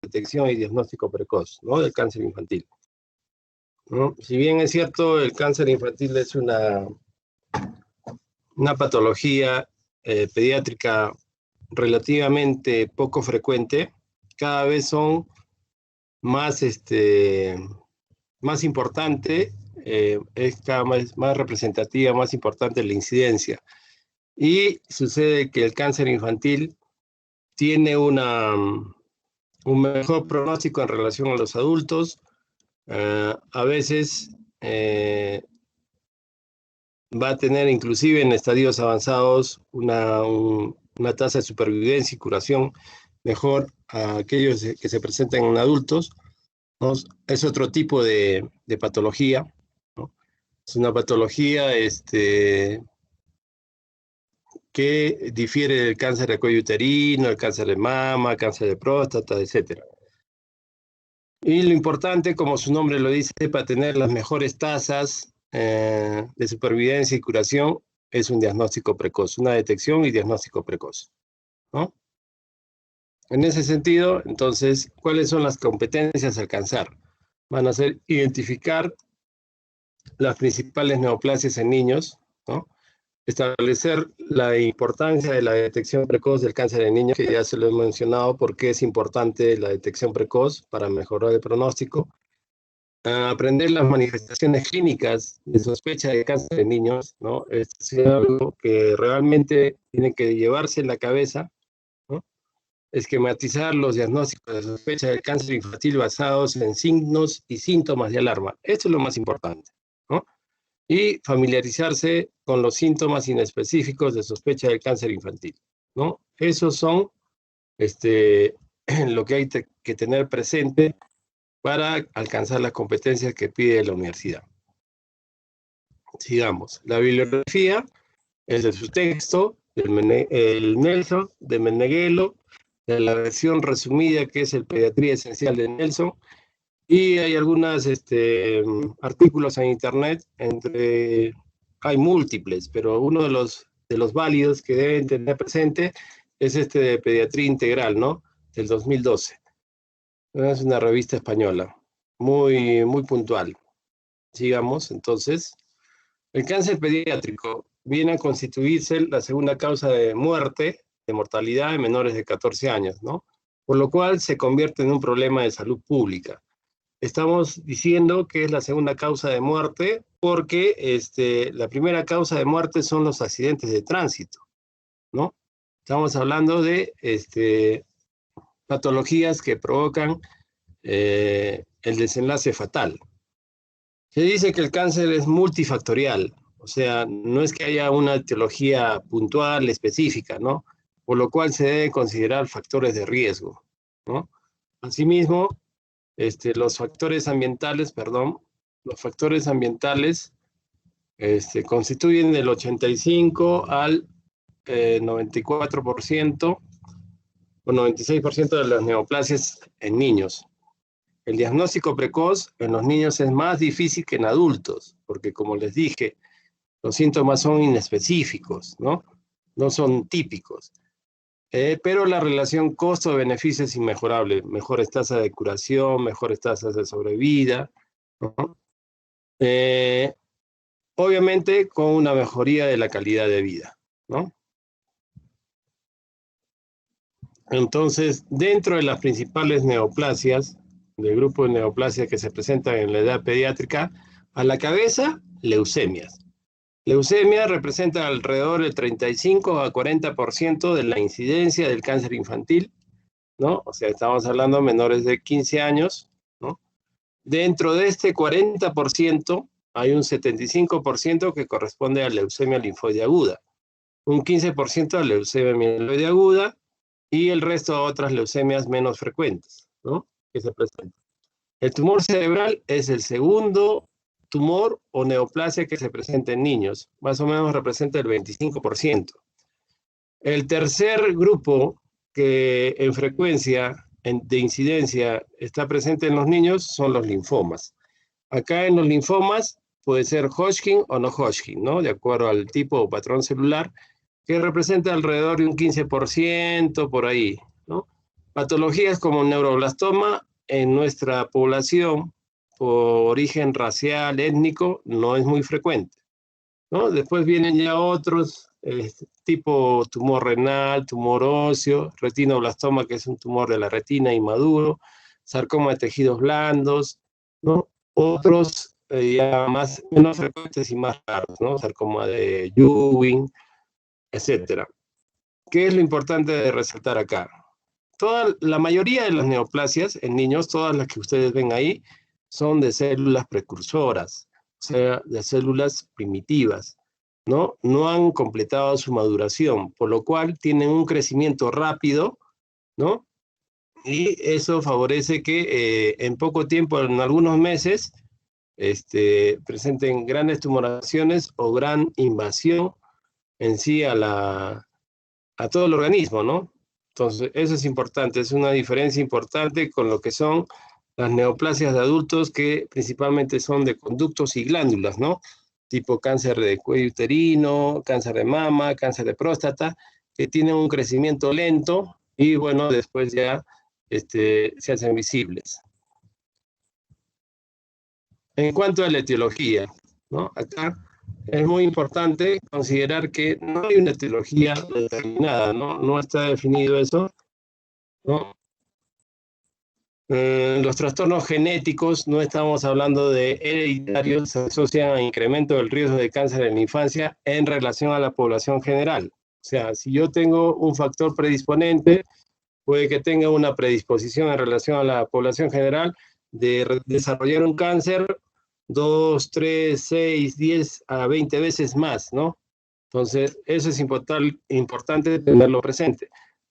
detección y diagnóstico precoz, ¿no?, del cáncer infantil, ¿no? Si bien es cierto, el cáncer infantil es una patología pediátrica relativamente poco frecuente, cada vez son más, más importante, es cada vez más representativa, más importante la incidencia. Y sucede que el cáncer infantil tiene un mejor pronóstico en relación a los adultos. A veces va a tener inclusive en estadios avanzados una tasa de supervivencia y curación mejor a aquellos que se presentan en adultos, ¿no? Es otro tipo de patología, ¿no? Es una patología que difiere del cáncer de cuello uterino, el cáncer de mama, cáncer de próstata, etc. Y lo importante, como su nombre lo dice, para tener las mejores tasas de supervivencia y curación, es un diagnóstico precoz, una detección y diagnóstico precoz, ¿no? En ese sentido, entonces, ¿cuáles son las competencias a alcanzar? Van a ser identificar las principales neoplasias en niños, ¿no? Establecer la importancia de la detección precoz del cáncer en niños, que ya se lo he mencionado, porque es importante la detección precoz para mejorar el pronóstico. Aprender las manifestaciones clínicas de sospecha de cáncer en niños, ¿no? Es algo que realmente tiene que llevarse en la cabeza, ¿no? Esquematizar los diagnósticos de sospecha de cáncer infantil basados en signos y síntomas de alarma. Esto es lo más importante, ¿no? Y familiarizarse con los síntomas inespecíficos de sospecha de cáncer infantil, ¿no? Esos son lo que hay que tener presente para alcanzar las competencias que pide la universidad. Sigamos. La bibliografía es de su texto, el Nelson, de Meneghello, de la versión resumida que es el Pediatría Esencial de Nelson, y hay algunos artículos en internet, hay múltiples, pero uno de los válidos que deben tener presente es de Pediatría Integral, ¿no?, del 2012. Es una revista española, muy, muy puntual. Sigamos, entonces. El cáncer pediátrico viene a constituirse la segunda causa de muerte, de mortalidad en menores de 14 años, ¿no? Por lo cual se convierte en un problema de salud pública. Estamos diciendo que es la segunda causa de muerte porque la primera causa de muerte son los accidentes de tránsito, ¿no? Estamos hablando de patologías que provocan el desenlace fatal. Se dice que el cáncer es multifactorial, o sea, no es que haya una etiología puntual, específica, ¿no? Por lo cual se deben considerar factores de riesgo, ¿no? Asimismo, los factores ambientales constituyen del 85 al 94% o 96% de las neoplasias en niños. El diagnóstico precoz en los niños es más difícil que en adultos, porque como les dije, los síntomas son inespecíficos, ¿no? No son típicos. Pero la relación costo-beneficio es inmejorable. Mejores tasas de curación, mejores tasas de sobrevida, ¿no? Obviamente con una mejoría de la calidad de vida, ¿no? Entonces, dentro de las principales neoplasias, del grupo de neoplasias que se presentan en la edad pediátrica, a la cabeza, leucemias. Leucemia representa alrededor del 35 a 40% de la incidencia del cáncer infantil, ¿no? O sea, estamos hablando de menores de 15 años, ¿no? Dentro de este 40% hay un 75% que corresponde a leucemia linfoide aguda, un 15% a leucemia mieloide aguda, y el resto a otras leucemias menos frecuentes, ¿no?, que se presentan. El tumor cerebral es el segundo tumor o neoplasia que se presenta en niños, más o menos representa el 25%. El tercer grupo que en frecuencia de incidencia está presente en los niños son los linfomas. Acá en los linfomas puede ser Hodgkin o no Hodgkin, ¿no?, de acuerdo al tipo o patrón celular, que representa alrededor de un 15% por ahí, ¿no? Patologías como neuroblastoma en nuestra población, por origen racial, étnico, no es muy frecuente, ¿no? Después vienen ya otros, tipo tumor renal, tumor óseo, retinoblastoma, que es un tumor de la retina inmaduro, sarcoma de tejidos blandos, ¿no? Otros ya menos frecuentes y más raros, ¿no? Sarcoma de Ewing, etcétera. ¿Qué es lo importante de resaltar acá? La mayoría de las neoplasias en niños, todas las que ustedes ven ahí, son de células precursoras, o sea, de células primitivas, ¿no? No han completado su maduración, por lo cual tienen un crecimiento rápido, ¿no? Y eso favorece que en poco tiempo, en algunos meses, presenten grandes tumoraciones o gran invasión en sí a todo el organismo, ¿no? Entonces, eso es importante, es una diferencia importante con lo que son las neoplasias de adultos, que principalmente son de conductos y glándulas, ¿no? Tipo cáncer de cuello uterino, cáncer de mama, cáncer de próstata, que tienen un crecimiento lento y, bueno, después ya se hacen visibles. En cuanto a la etiología, ¿no? Acá es muy importante considerar que no hay una etiología determinada, ¿no? No está definido eso, ¿no? Los trastornos genéticos, no estamos hablando de hereditarios, se asocian a incremento del riesgo de cáncer en la infancia en relación a la población general. O sea, si yo tengo un factor predisponente, puede que tenga una predisposición en relación a la población general de desarrollar un cáncer 2, 3, 6, 10 a 20 veces más, ¿no? Entonces, eso es importante tenerlo presente.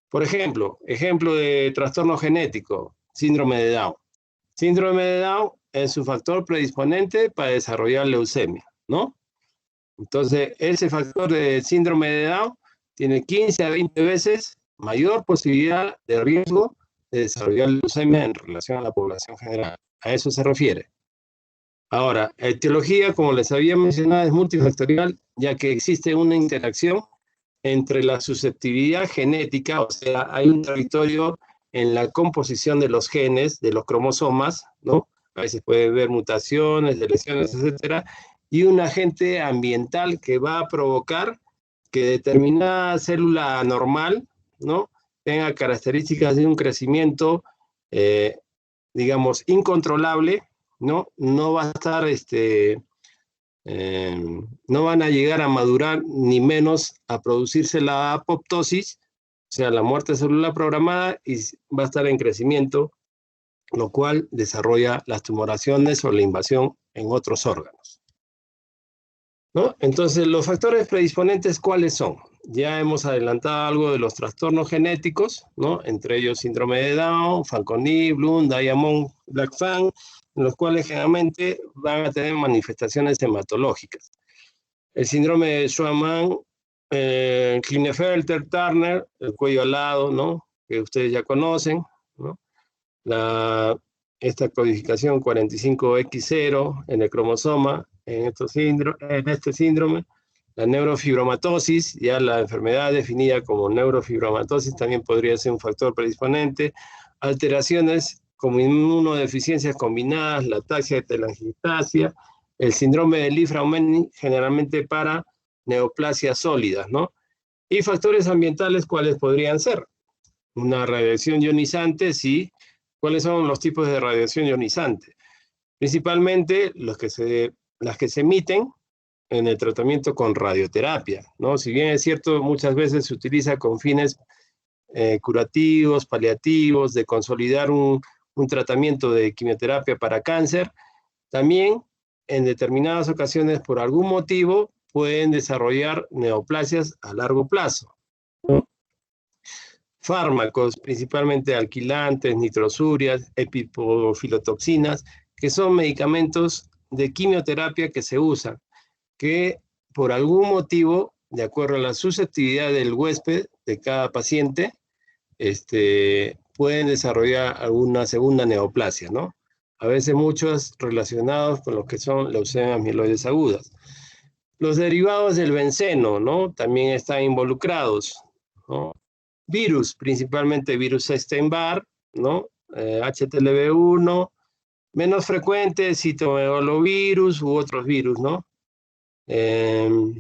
Por ejemplo de trastorno genético, síndrome de Down. Síndrome de Down es su factor predisponente para desarrollar leucemia, ¿no? Entonces, ese factor de síndrome de Down tiene 15 a 20 veces mayor posibilidad de riesgo de desarrollar leucemia en relación a la población general. A eso se refiere. Ahora, la etiología, como les había mencionado, es multifactorial, ya que existe una interacción entre la susceptibilidad genética, o sea, hay un territorio en la composición de los genes, de los cromosomas, ¿no? A veces puede haber mutaciones, lesiones, etcétera, y un agente ambiental que va a provocar que determinada célula anormal, ¿no? Tenga características de un crecimiento, digamos, incontrolable, ¿no? No va a estar, no van a llegar a madurar, ni menos a producirse la apoptosis, o sea, la muerte celular programada, y va a estar en crecimiento, lo cual desarrolla las tumoraciones o la invasión en otros órganos, ¿no? Entonces, los factores predisponentes, ¿cuáles son? Ya hemos adelantado algo de los trastornos genéticos, ¿no? Entre ellos síndrome de Down, Fanconi, Bloom, Diamond-Blackfan, en los cuales generalmente van a tener manifestaciones hematológicas. El síndrome de Schwann, Klinefelter, Turner, el cuello alado, ¿no? Que ustedes ya conocen, ¿no? Esta codificación 45X0 en el cromosoma, en este síndrome, la neurofibromatosis, ya la enfermedad definida como neurofibromatosis también podría ser un factor predisponente, alteraciones como inmunodeficiencias combinadas, la ataxia de telangiectasia, el síndrome de Li-Fraumeni, generalmente para neoplasias sólidas, ¿no? Y factores ambientales, ¿cuáles podrían ser? Una radiación ionizante, sí. ¿Cuáles son los tipos de radiación ionizante? Principalmente las que se emiten en el tratamiento con radioterapia, ¿no? Si bien es cierto, muchas veces se utiliza con fines curativos, paliativos, de consolidar un tratamiento de quimioterapia para cáncer, también en determinadas ocasiones, por algún motivo, pueden desarrollar neoplasias a largo plazo, ¿no? Fármacos, principalmente alquilantes, nitrosurias, epipofilotoxinas, que son medicamentos de quimioterapia que se usan, que por algún motivo, de acuerdo a la susceptibilidad del huésped de cada paciente, pueden desarrollar alguna segunda neoplasia, ¿no? A veces muchos relacionados con lo que son leucemias mieloides agudas. Los derivados del benceno, ¿no? También están involucrados, ¿no? Virus, principalmente virus Epstein-Barr, ¿no? HTLV1, menos frecuente, citomegalovirus u otros virus, ¿no? En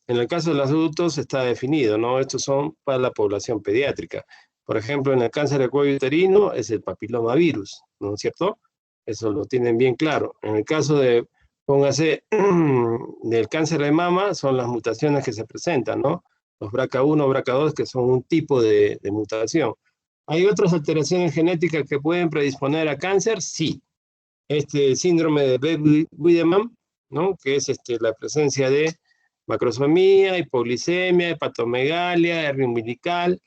el caso de los adultos está definido, ¿no? Estos son para la población pediátrica. Por ejemplo, en el cáncer de cuello uterino es el papilomavirus, ¿no es cierto? Eso lo tienen bien claro. En el caso de, póngase, del cáncer de mama, son las mutaciones que se presentan, ¿no? Los BRCA1, BRCA2, que son un tipo de mutación. ¿Hay otras alteraciones genéticas que pueden predisponer a cáncer? Sí. Este síndrome de Beckley-Wiedemann, ¿no? Que es la presencia de macrosomía, hipoglicemia, hepatomegalia, hernia umbilical,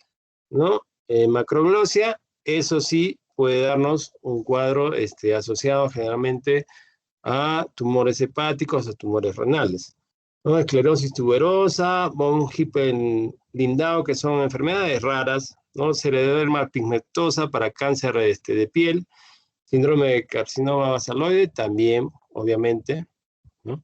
¿no? Macroglosia, eso sí puede darnos un cuadro asociado generalmente a tumores hepáticos o tumores renales, ¿no? Esclerosis tuberosa, von Hippel-Lindau, que son enfermedades raras, ¿no? Scleroderma pigmentosa para cáncer de piel, síndrome de carcinoma basaloide también, obviamente, ¿no?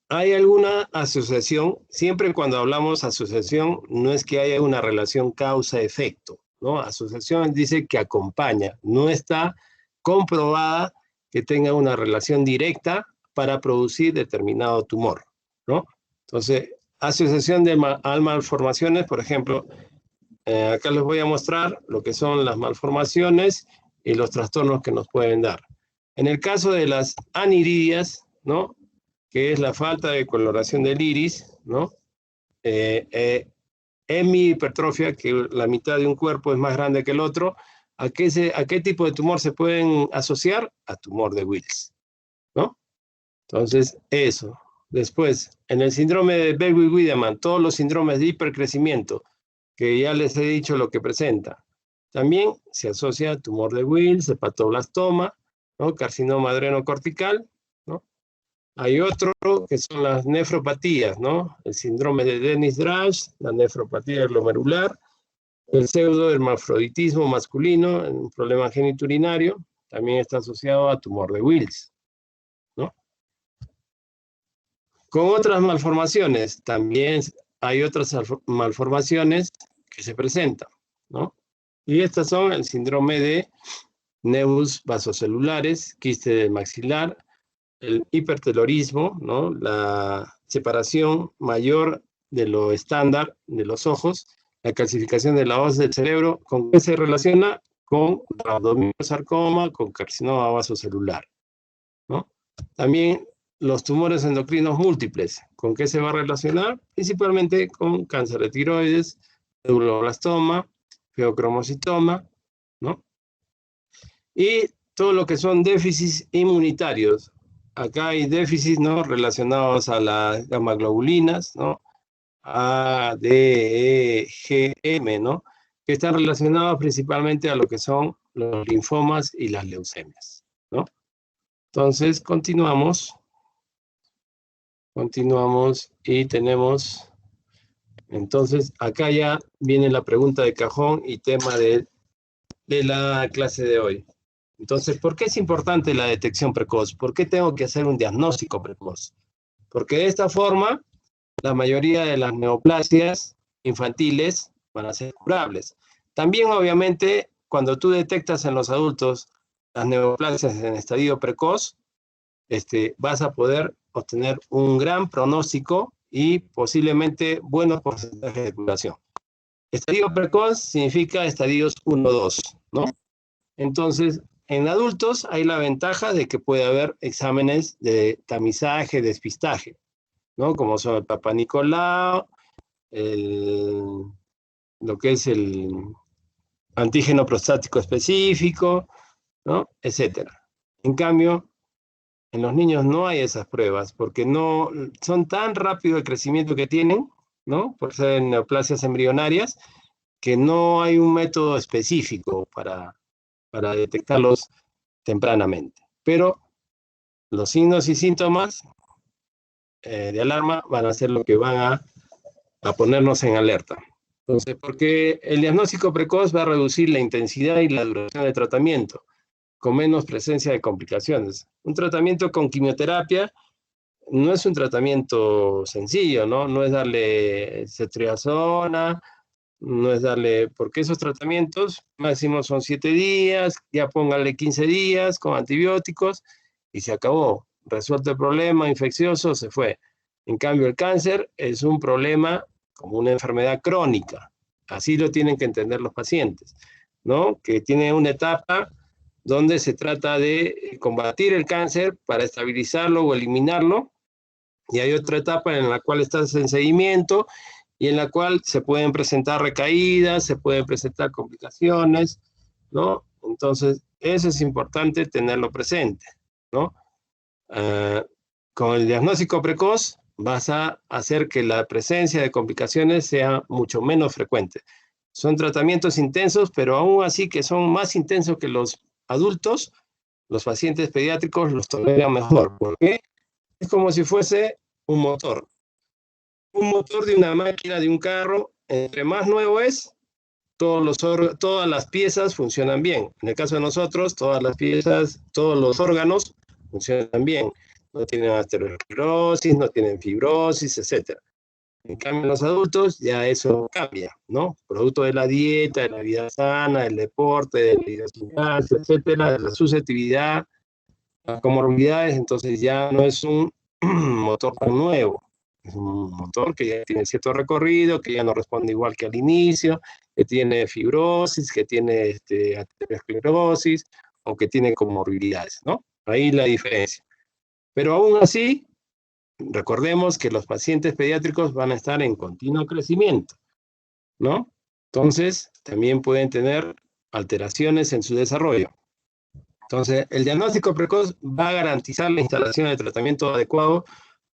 ¿Hay alguna asociación? Siempre cuando hablamos asociación, no es que haya una relación causa-efecto, ¿no? Asociación dice que acompaña, no está comprobada que tenga una relación directa para producir determinado tumor, ¿no? Entonces, asociación de malformaciones, por ejemplo, acá les voy a mostrar lo que son las malformaciones y los trastornos que nos pueden dar. En el caso de las aniridias, ¿no? Que es la falta de coloración del iris, ¿no? Hemihipertrofia, que la mitad de un cuerpo es más grande que el otro. ¿A qué tipo de tumor se pueden asociar? A tumor de Wills, ¿no? Entonces, eso. Después, en el síndrome de Beckley-Wiedemann, todos los síndromes de hipercrecimiento, que ya les he dicho lo que presenta. También se asocia a tumor de Wills, hepatoblastoma, ¿no? Carcinoma adrenocortical, ¿no? Hay otro que son las nefropatías, ¿no? El síndrome de Dennis-Drash, la nefropatía glomerular, el pseudohermafroditismo masculino, un problema genitourinario, también está asociado a tumor de Wills, ¿no? Con otras malformaciones, también hay otras malformaciones que se presentan, ¿no? Y estas son el síndrome de nevus vasocelulares, quiste del maxilar, el hipertelorismo, ¿no? La separación mayor de lo estándar de los ojos, la calcificación de la hoz del cerebro, ¿con qué se relaciona? Con rhabdomyosarcoma, con carcinoma vasocelular, ¿no? También los tumores endocrinos múltiples, ¿con qué se va a relacionar? Principalmente con cáncer de tiroides, neuroblastoma, feocromocitoma, ¿no? Y todo lo que son déficits inmunitarios. Acá hay déficits, ¿no? Relacionados a las gamaglobulinas, ¿no? A, D, E, G, M, ¿no? Que están relacionados principalmente a lo que son los linfomas y las leucemias, ¿no? Entonces, continuamos y tenemos, entonces, acá ya viene la pregunta de cajón y tema de la clase de hoy. Entonces, ¿por qué es importante la detección precoz? ¿Por qué tengo que hacer un diagnóstico precoz? Porque de esta forma, la mayoría de las neoplasias infantiles van a ser curables. También, obviamente, cuando tú detectas en los adultos las neoplasias en estadio precoz, vas a poder obtener un gran pronóstico y posiblemente buenos porcentajes de curación. Estadio precoz significa estadios 1-2, ¿no? Entonces, en adultos hay la ventaja de que puede haber exámenes de tamizaje, despistaje, ¿no? Como son el Papa Nicolau, lo que es el antígeno prostático específico, ¿no? Etcétera. En cambio, en los niños no hay esas pruebas, porque no son tan rápido el crecimiento que tienen, ¿no? Por ser neoplasias embrionarias, que no hay un método específico para detectarlos tempranamente. Pero los signos y síntomas de alarma van a ser lo que van a ponernos en alerta. Entonces, porque el diagnóstico precoz va a reducir la intensidad y la duración del tratamiento, con menos presencia de complicaciones. Un tratamiento con quimioterapia no es un tratamiento sencillo, ¿no? No es darle ceftriaxona, No es darle, porque esos tratamientos máximo son 7 días, ya póngale 15 días con antibióticos y se acabó. Resuelto el problema infeccioso, se fue. En cambio, el cáncer es un problema como una enfermedad crónica. Así lo tienen que entender los pacientes, ¿no? Que tiene una etapa donde se trata de combatir el cáncer para estabilizarlo o eliminarlo, y hay otra etapa en la cual estás en seguimiento y en la cual se pueden presentar recaídas, se pueden presentar complicaciones, ¿no? Entonces, eso es importante tenerlo presente, ¿no? Con el diagnóstico precoz vas a hacer que la presencia de complicaciones sea mucho menos frecuente. Son tratamientos intensos, pero aún así que son más intensos que los adultos, los pacientes pediátricos los toleran mejor. ¿Por qué? Es como si fuese un motor. Un motor de una máquina, de un carro, entre más nuevo es, todas las piezas funcionan bien. En el caso de nosotros, todas las piezas, todos los órganos funcionan bien. No tienen aterosclerosis, no tienen fibrosis, etc. En cambio, en los adultos ya eso cambia, ¿no? Producto de la dieta, de la vida sana, del deporte, de la idiosincrasia, etcétera, de la susceptibilidad, las comorbilidades, entonces ya no es un motor tan nuevo. Es un motor que ya tiene cierto recorrido, que ya no responde igual que al inicio, que tiene fibrosis, que tiene aterosclerosis o que tiene comorbilidades, ¿no? Ahí la diferencia. Pero aún así, recordemos que los pacientes pediátricos van a estar en continuo crecimiento, ¿no? Entonces, también pueden tener alteraciones en su desarrollo. Entonces, el diagnóstico precoz va a garantizar la instalación de tratamiento adecuado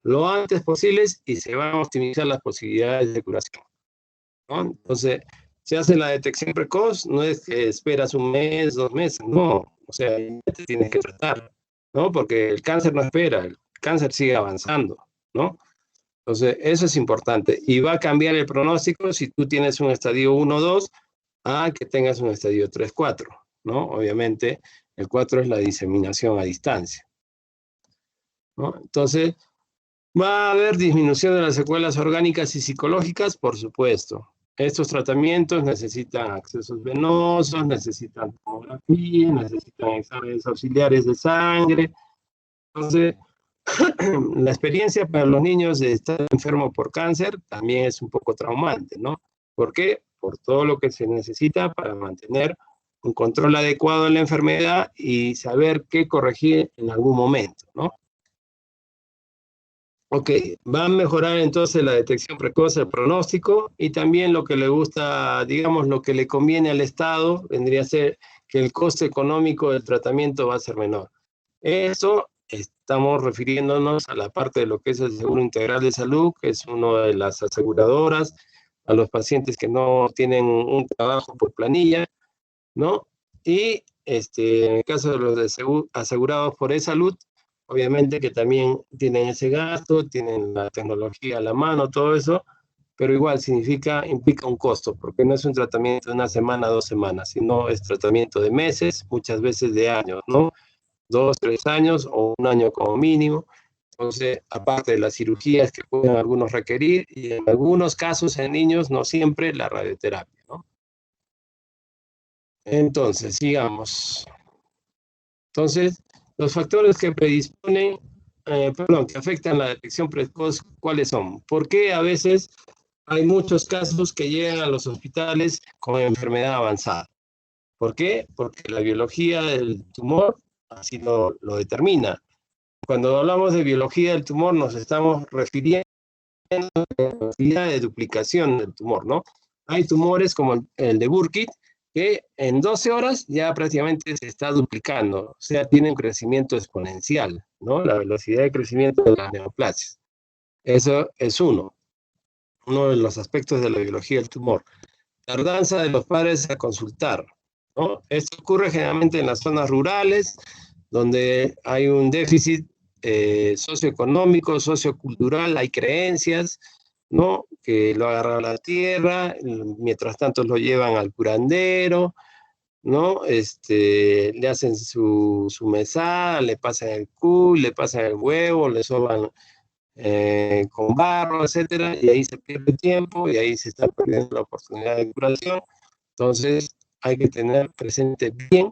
lo antes posible y se van a optimizar las posibilidades de curación, ¿no? Entonces, se hace la detección precoz, no es que esperas un mes, 2 meses, no, o sea, ya te tienes que tratar, ¿no? Porque el cáncer no espera, el cáncer sigue avanzando, ¿no? Entonces, eso es importante. Y va a cambiar el pronóstico si tú tienes un estadio 1 o 2 a que tengas un estadio 3, 4, ¿no? Obviamente, el 4 es la diseminación a distancia, ¿no? Entonces, va a haber disminución de las secuelas orgánicas y psicológicas, por supuesto. Estos tratamientos necesitan accesos venosos, necesitan tomografía, necesitan exámenes auxiliares de sangre. Entonces, la experiencia para los niños de estar enfermos por cáncer también es un poco traumante, ¿no? ¿Por qué? Por todo lo que se necesita para mantener un control adecuado de la enfermedad y saber qué corregir en algún momento, ¿no? Ok, va a mejorar entonces la detección precoz, el pronóstico y también lo que le gusta, digamos, lo que le conviene al Estado vendría a ser que el coste económico del tratamiento va a ser menor. Eso estamos refiriéndonos a la parte de lo que es el Seguro Integral de Salud, que es una de las aseguradoras, a los pacientes que no tienen un trabajo por planilla, ¿no? Y en el caso de los asegurados por e-salud, obviamente que también tienen ese gasto, tienen la tecnología a la mano, todo eso, pero igual implica un costo, porque no es un tratamiento de una semana, 2 semanas, sino es tratamiento de meses, muchas veces de años, ¿no? 2, 3 años o un año como mínimo. Entonces, aparte de las cirugías que pueden algunos requerir, y en algunos casos en niños, no siempre la radioterapia, ¿no? Entonces, sigamos. Entonces, los factores que predisponen, que afectan la detección precoz, ¿cuáles son? ¿Por qué a veces hay muchos casos que llegan a los hospitales con enfermedad avanzada? ¿Por qué? Porque la biología del tumor así lo determina. Cuando hablamos de biología del tumor, nos estamos refiriendo a la velocidad de duplicación del tumor, ¿no? Hay tumores como el de Burkitt, que en 12 horas ya prácticamente se está duplicando, o sea, tiene un crecimiento exponencial, ¿no? La velocidad de crecimiento de las neoplasias. Eso es uno de los aspectos de la biología del tumor. Tardanza de los padres a consultar, ¿no? Esto ocurre generalmente en las zonas rurales, donde hay un déficit socioeconómico, sociocultural, hay creencias, ¿no? Que lo agarra la tierra, mientras tanto lo llevan al curandero, ¿no? Le hacen su mesada, le pasan el cuy, le pasan el huevo, le soban con barro, etcétera, y ahí se pierde tiempo y ahí se está perdiendo la oportunidad de curación. Entonces, hay que tener presente bien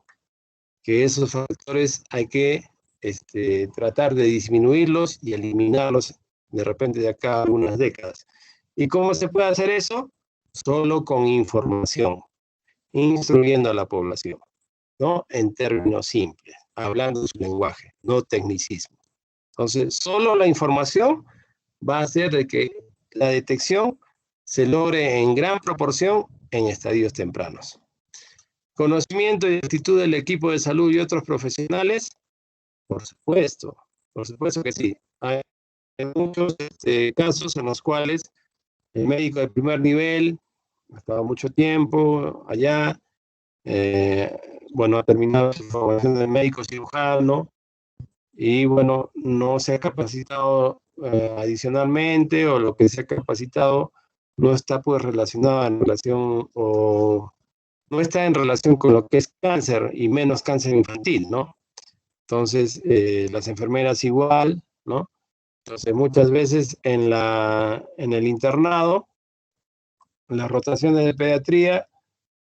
que esos factores hay que tratar de disminuirlos y eliminarlos de repente de acá a algunas décadas. ¿Y cómo se puede hacer eso? Solo con información, instruyendo a la población, ¿no? En términos simples, hablando su lenguaje, no tecnicismo. Entonces, solo la información va a hacer de que la detección se logre en gran proporción en estadios tempranos. Conocimiento y actitud del equipo de salud y otros profesionales, por supuesto que sí. Hay muchos casos en los cuales el médico de primer nivel ha estado mucho tiempo allá, bueno, ha terminado su formación de médico cirujano y, bueno, no se ha capacitado adicionalmente, o lo que se ha capacitado no está pues relacionado en relación o no está en relación con lo que es cáncer y menos cáncer infantil, ¿no? Entonces, las enfermeras igual, ¿no? Entonces, muchas veces en el internado, las rotaciones de pediatría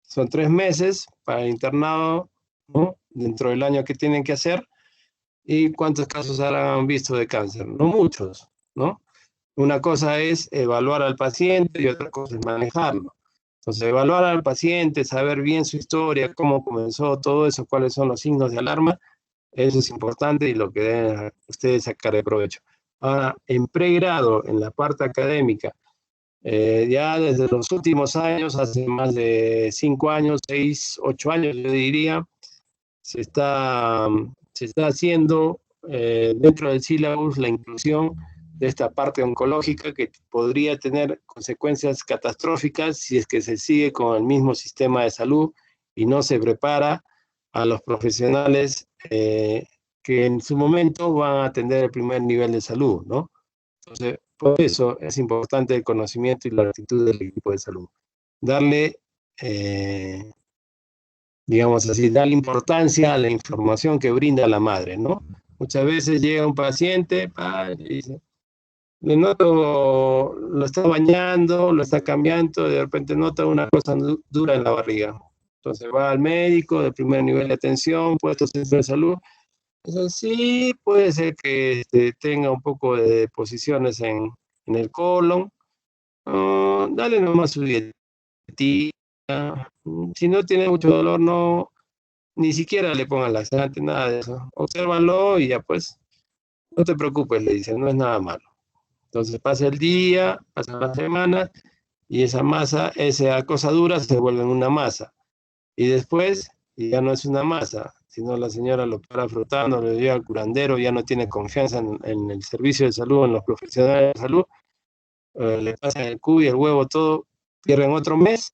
son 3 meses para el internado, ¿no? Dentro del año que tienen que hacer. ¿Y cuántos casos habrán visto de cáncer? No muchos, ¿no? Una cosa es evaluar al paciente y otra cosa es manejarlo. Entonces, evaluar al paciente, saber bien su historia, cómo comenzó todo eso, cuáles son los signos de alarma, eso es importante y lo que deben ustedes sacar de provecho. Ahora, en pregrado, en la parte académica, ya desde los últimos años, hace más de 5 años, 6, 8 años, yo diría, se está haciendo dentro del sílabus la inclusión de esta parte oncológica que podría tener consecuencias catastróficas si es que se sigue con el mismo sistema de salud y no se prepara a los profesionales que en su momento van a atender el primer nivel de salud, ¿no? Entonces, por eso es importante el conocimiento y la actitud del equipo de salud. Darle, digamos así, darle importancia a la información que brinda la madre, ¿no? Muchas veces llega un paciente, y dice, le noto, lo está bañando, lo está cambiando, de repente nota una cosa dura en la barriga. Entonces va al médico de primer nivel de atención, puesto centro de salud. Dice, sí, puede ser que tenga un poco de deposiciones en el colon. Dale nomás su dietita. Si no tiene mucho dolor, no, ni siquiera le pongan laxante, nada de eso. Obsérvalo y ya pues, no te preocupes, le dicen, no es nada malo. Entonces pasa el día, pasan las semanas, y esa masa, esa cosa dura se vuelve en una masa. Y después, y ya no es una masa, sino la señora lo para frotando, le lleva al curandero, ya no tiene confianza en el servicio de salud, en los profesionales de salud, le pasan el cubo y el huevo, todo, pierden otro mes,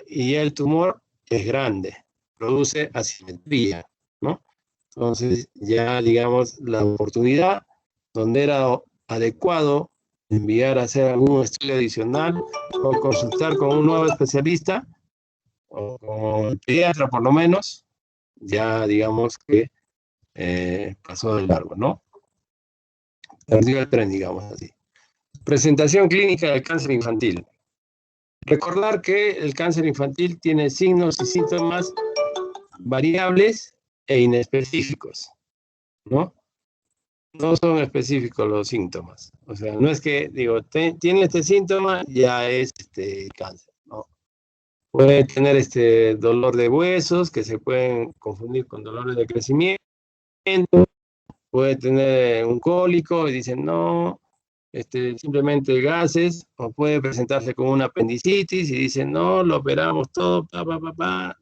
y ya el tumor es grande, produce asimetría, ¿no? Entonces, ya digamos, la oportunidad donde era adecuado enviar a hacer algún estudio adicional o consultar con un nuevo especialista o con el pediatra por lo menos, ya digamos que pasó de largo, ¿no? Perdió el tren, digamos así. Presentación clínica del cáncer infantil. Recordar que el cáncer infantil tiene signos y síntomas variables e inespecíficos, ¿no? No son específicos los síntomas. O sea, no es que, digo, tiene este síntoma, ya es cáncer, ¿no? Puede tener dolor de huesos, que se pueden confundir con dolores de crecimiento, puede tener un cólico y dicen, no, simplemente gases, o puede presentarse con una apendicitis y dicen, no, lo operamos todo,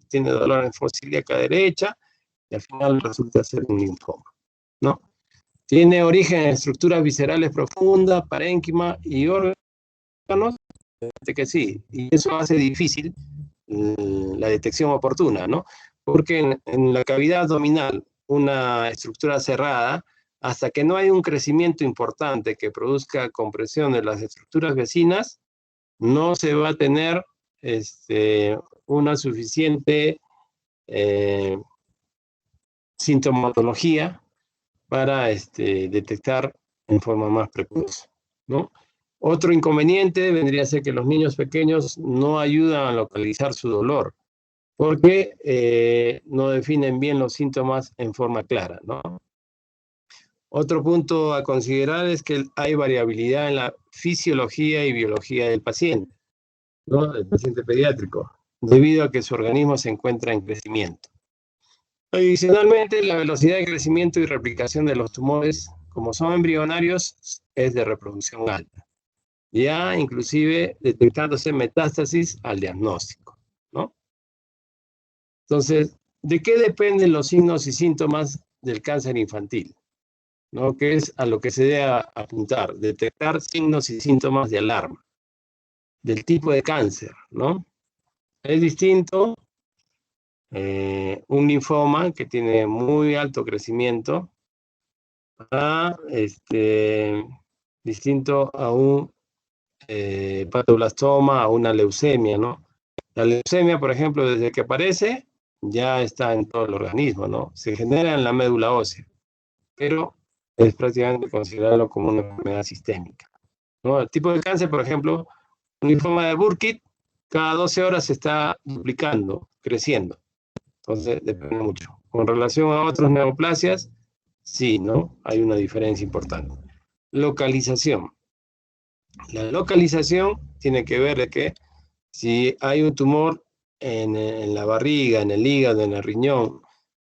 tiene dolor en fosa ilíaca derecha, y al final resulta ser un linfoma, ¿no? Tiene origen en estructuras viscerales profundas, parénquima y órganos, que sí, y eso hace difícil la detección oportuna, ¿no? Porque en la cavidad abdominal, una estructura cerrada, hasta que no hay un crecimiento importante que produzca compresión de las estructuras vecinas, no se va a tener una suficiente sintomatología para detectar en forma más precoz, ¿no? Otro inconveniente vendría a ser que los niños pequeños no ayudan a localizar su dolor, porque no definen bien los síntomas en forma clara, ¿no? Otro punto a considerar es que hay variabilidad en la fisiología y biología del paciente, ¿no? El paciente pediátrico, debido a que su organismo se encuentra en crecimiento. Adicionalmente, la velocidad de crecimiento y replicación de los tumores, como son embrionarios, es de reproducción alta, ya inclusive detectándose metástasis al diagnóstico, ¿no? Entonces, ¿de qué dependen los signos y síntomas del cáncer infantil? ¿No? Que es a lo que se debe apuntar, detectar signos y síntomas de alarma, del tipo de cáncer, ¿no? Es distinto un linfoma que tiene muy alto crecimiento a distinto a un patoblastoma, a una leucemia, ¿no? La leucemia, por ejemplo, desde que aparece, ya está en todo el organismo, ¿no? Se genera en la médula ósea, pero es prácticamente considerarlo como una enfermedad sistémica, ¿no? El tipo de cáncer, por ejemplo, un linfoma de Burkitt, cada 12 horas se está duplicando, creciendo. Entonces, depende mucho. Con relación a otras neoplasias, sí, ¿no? Hay una diferencia importante. Localización. La localización tiene que ver de que si hay un tumor en la barriga, en el hígado, en el riñón,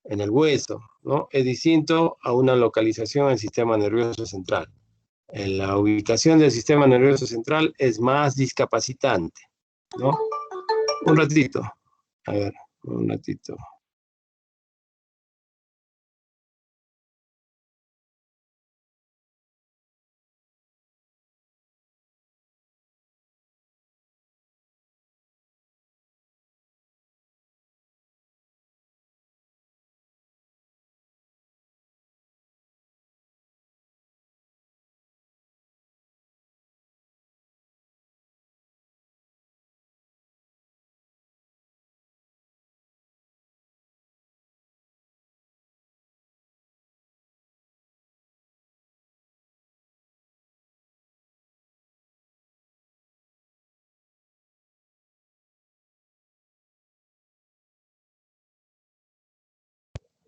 en el hueso, ¿no? Es distinto a una localización en el sistema nervioso central. En la ubicación del sistema nervioso central es más discapacitante, ¿no? Un ratito, a ver, un ratito.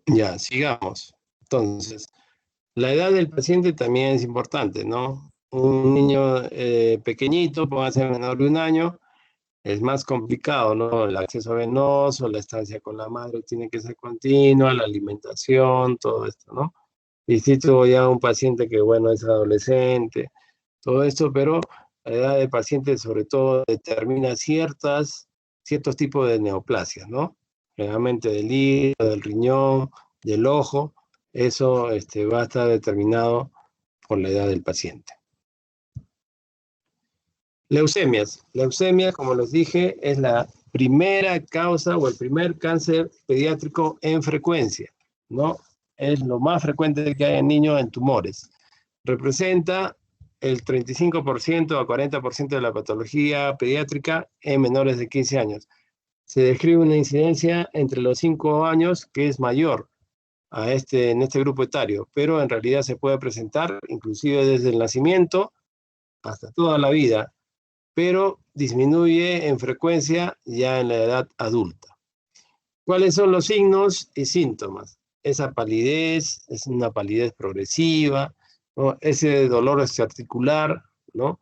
Ya, sigamos. Entonces, la edad del paciente también es importante, ¿no? Un niño pequeñito, puede ser menor de un año, es más complicado, ¿no? El acceso venoso, la estancia con la madre tiene que ser continua, la alimentación, todo esto, ¿no? Distinto ya un paciente que, bueno, es adolescente, todo esto, pero la edad del paciente sobre todo determina ciertos tipos de neoplasias, ¿no? Generalmente del hígado, del riñón, del ojo, eso va a estar determinado por la edad del paciente. Leucemias. Leucemia, como les dije, es la primera causa o el primer cáncer pediátrico en frecuencia, ¿no? Es lo más frecuente que hay en niños en tumores. Representa el 35% a 40% de la patología pediátrica en menores de 15 años. Se describe una incidencia entre los 5 años que es mayor en este grupo etario, pero en realidad se puede presentar inclusive desde el nacimiento hasta toda la vida, pero disminuye en frecuencia ya en la edad adulta. ¿Cuáles son los signos y síntomas? Esa palidez es una palidez progresiva, ¿no? Ese dolor articular, ¿no?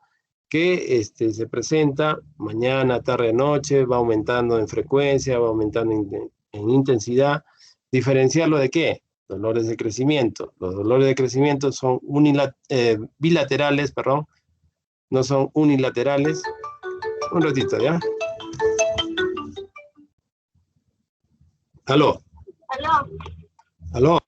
Que se presenta mañana, tarde, noche, va aumentando en frecuencia, va aumentando en intensidad. ¿Diferenciarlo de qué? Dolores de crecimiento. Los dolores de crecimiento son bilaterales, perdón, no son unilaterales. Un ratito, ¿ya? Aló, aló.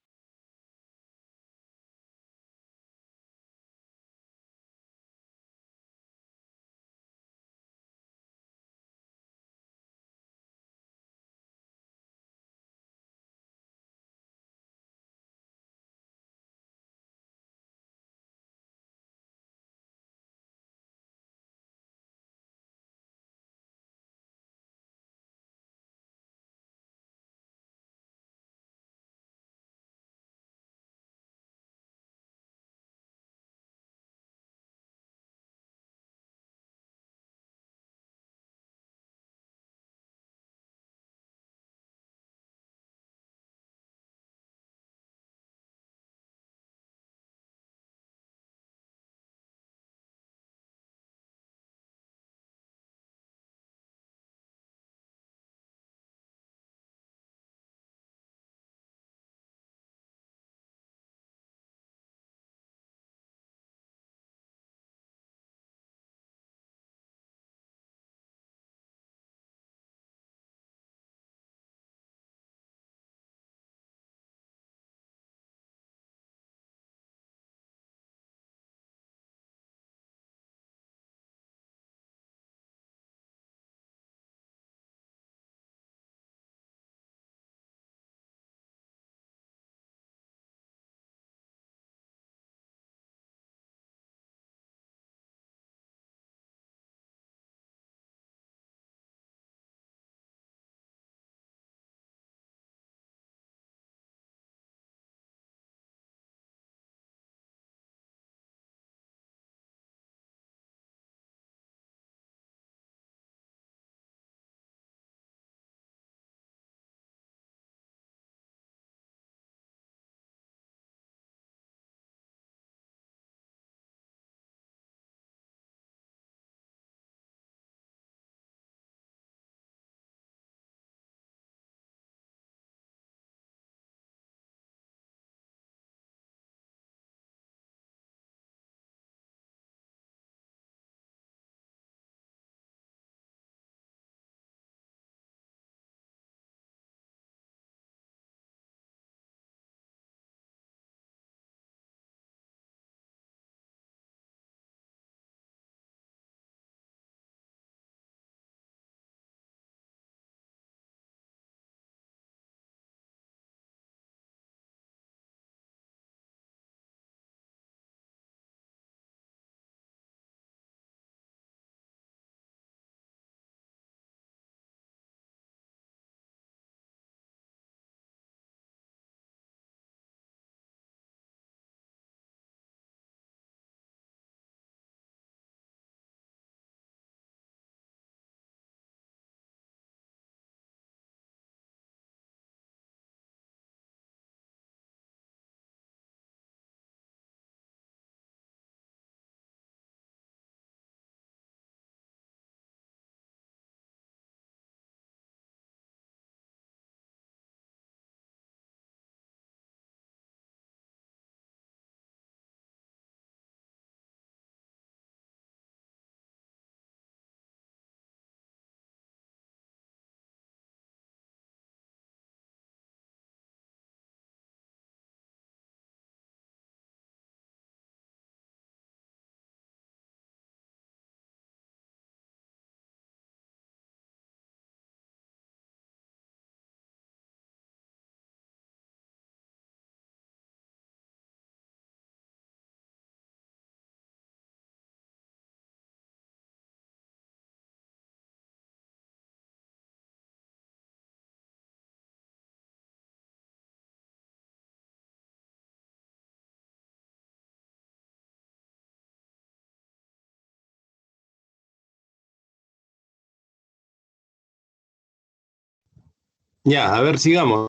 Ya, a ver, sigamos.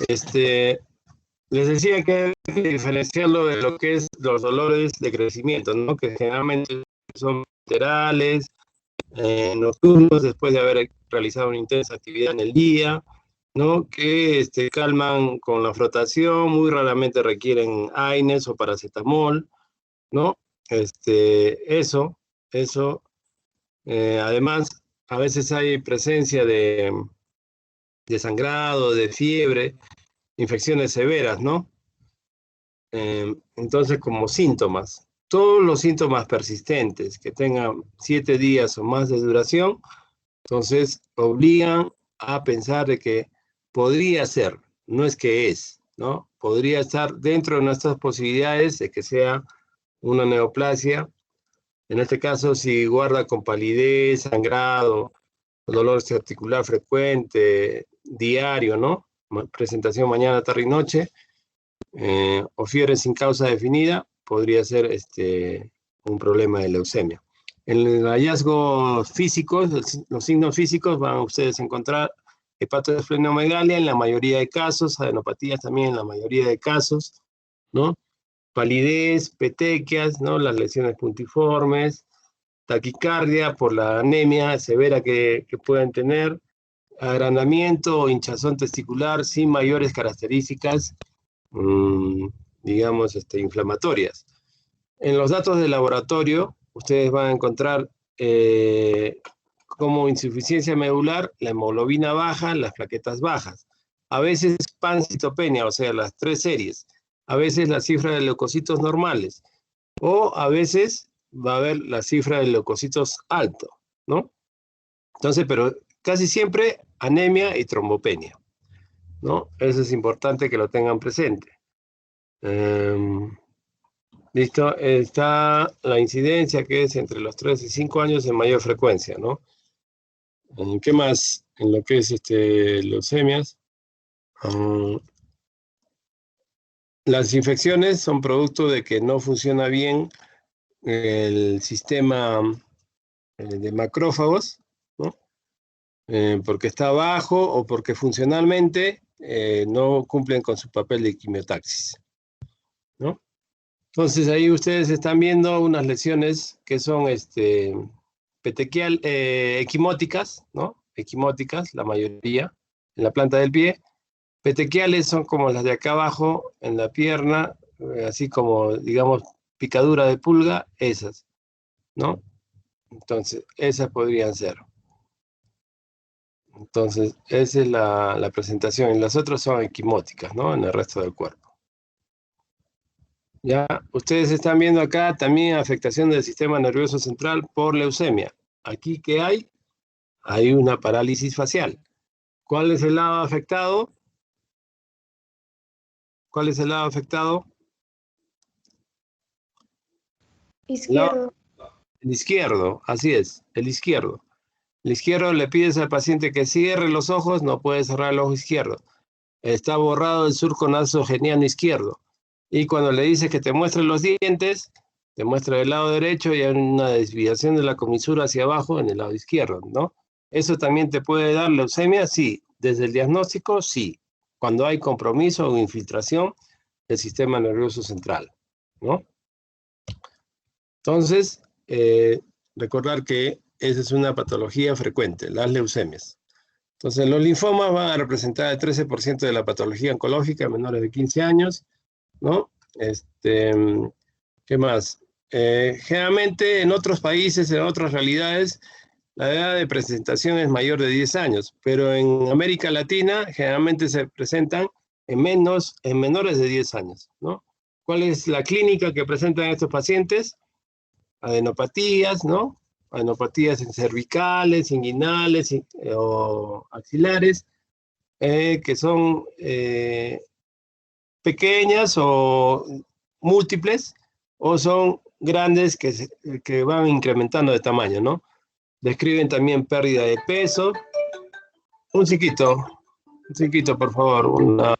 Les decía que hay que diferenciarlo de lo que es los dolores de crecimiento, ¿no? Que generalmente son laterales, nocturnos, después de haber realizado una intensa actividad en el día, ¿no? Que calman con la frotación, muy raramente requieren AINES o paracetamol, ¿no? Eso, eso. Además, a veces hay presencia de sangrado, de fiebre, infecciones severas, ¿no? Entonces, como síntomas, todos los síntomas persistentes que tengan 7 días o más de duración, entonces obligan a pensar de que podría ser, no es que es, ¿no? Podría estar dentro de nuestras posibilidades de que sea una neoplasia. En este caso, si guarda con palidez, sangrado, dolor articular frecuente, diario, ¿no? Presentación mañana, tarde y noche, o fiebre sin causa definida, podría ser un problema de leucemia. En los hallazgos físicos, los signos físicos, van a ustedes a encontrar hepatosplenomegalia en la mayoría de casos, adenopatías también en la mayoría de casos, ¿no? Palidez, petequias, ¿no? Las lesiones puntiformes, taquicardia por la anemia severa que pueden tener, agrandamiento o hinchazón testicular sin mayores características, mmm, digamos, inflamatorias. En los datos de laboratorio, ustedes van a encontrar como insuficiencia medular, la hemoglobina baja, las plaquetas bajas. A veces pancitopenia, o sea, las 3 series. A veces la cifra de leucocitos normales. O a veces va a haber la cifra de leucocitos alto, ¿no? Entonces, pero casi siempre anemia y trombopenia, ¿no? Eso es importante que lo tengan presente. Listo, está la incidencia que es entre los 3 y 5 años en mayor frecuencia, ¿no? ¿Qué más? En lo que es leucemias. Las infecciones son producto de que no funciona bien el sistema de macrófagos, ¿no? Porque está bajo o porque funcionalmente no cumplen con su papel de quimiotaxis, ¿no? Entonces ahí ustedes están viendo unas lesiones que son petequial, equimóticas, ¿no? Equimóticas, la mayoría, en la planta del pie. Petequiales son como las de acá abajo, en la pierna, así como, digamos, picadura de pulga, esas, ¿no? Entonces, esas podrían ser. Entonces, esa es la presentación. Y las otras son equimóticas, ¿no? En el resto del cuerpo. Ya, ustedes están viendo acá también afectación del sistema nervioso central por leucemia. Aquí, ¿qué hay? Hay una parálisis facial. ¿Cuál es el lado afectado? ¿Cuál es el lado afectado? Izquierdo. El izquierdo, así es, el izquierdo. El izquierdo le pides al paciente que cierre los ojos, no puede cerrar el ojo izquierdo. Está borrado el surco nasogeniano izquierdo. Y cuando le dices que te muestre los dientes, te muestra el lado derecho y hay una desviación de la comisura hacia abajo en el lado izquierdo, ¿no? ¿Eso también te puede dar leucemia? Sí. Desde el diagnóstico, sí. Cuando hay compromiso o infiltración del sistema nervioso central, ¿no? Entonces, recordar que esa es una patología frecuente, las leucemias. Entonces, los linfomas van a representar el 13% de la patología oncológica en menores de 15 años, ¿no? ¿Qué más? Generalmente en otros países, en otras realidades, la edad de presentación es mayor de 10 años, pero en América Latina generalmente se presentan en menores de 10 años, ¿no? ¿Cuál es la clínica que presentan estos pacientes? Adenopatías, ¿no? Adenopatías en cervicales, inguinales o axilares, que son pequeñas o múltiples, o son grandes que van incrementando de tamaño, ¿no? Describen también pérdida de peso. Un chiquito, por favor, una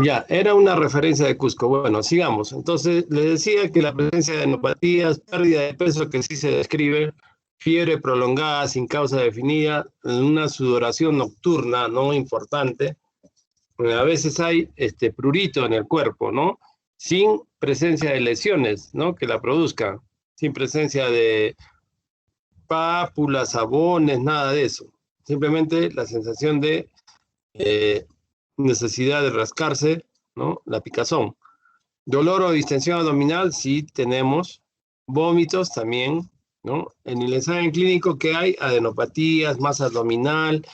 Ya, era una referencia de Cusco. Bueno, sigamos. Entonces, les decía que la presencia de adenopatías, pérdida de peso que sí se describe, fiebre prolongada sin causa definida, una sudoración nocturna no importante. A veces hay prurito en el cuerpo, ¿no? Sin presencia de lesiones, ¿no? Que la produzcan, sin presencia de pápulas, sabones, nada de eso. Simplemente la sensación de necesidad de rascarse, ¿no? La picazón. Dolor o distensión abdominal, sí tenemos. Vómitos también, ¿no? En el examen clínico que hay, adenopatías, masa abdominal,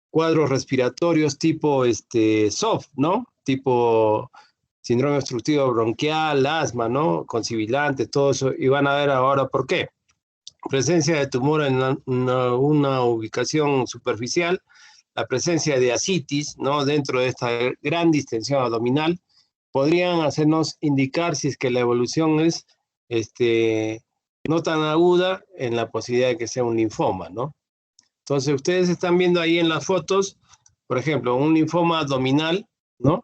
cuadros respiratorios tipo SOF, ¿no? Tipo síndrome obstructivo bronquial, asma, ¿no? Con sibilantes, todo eso. Y van a ver ahora por qué. Presencia de tumor en una ubicación superficial, la presencia de ascitis, ¿no? Dentro de esta gran distensión abdominal, podrían hacernos indicar si es que la evolución es no tan aguda en la posibilidad de que sea un linfoma, ¿no? Entonces, ustedes están viendo ahí en las fotos, por ejemplo, un linfoma abdominal, ¿no?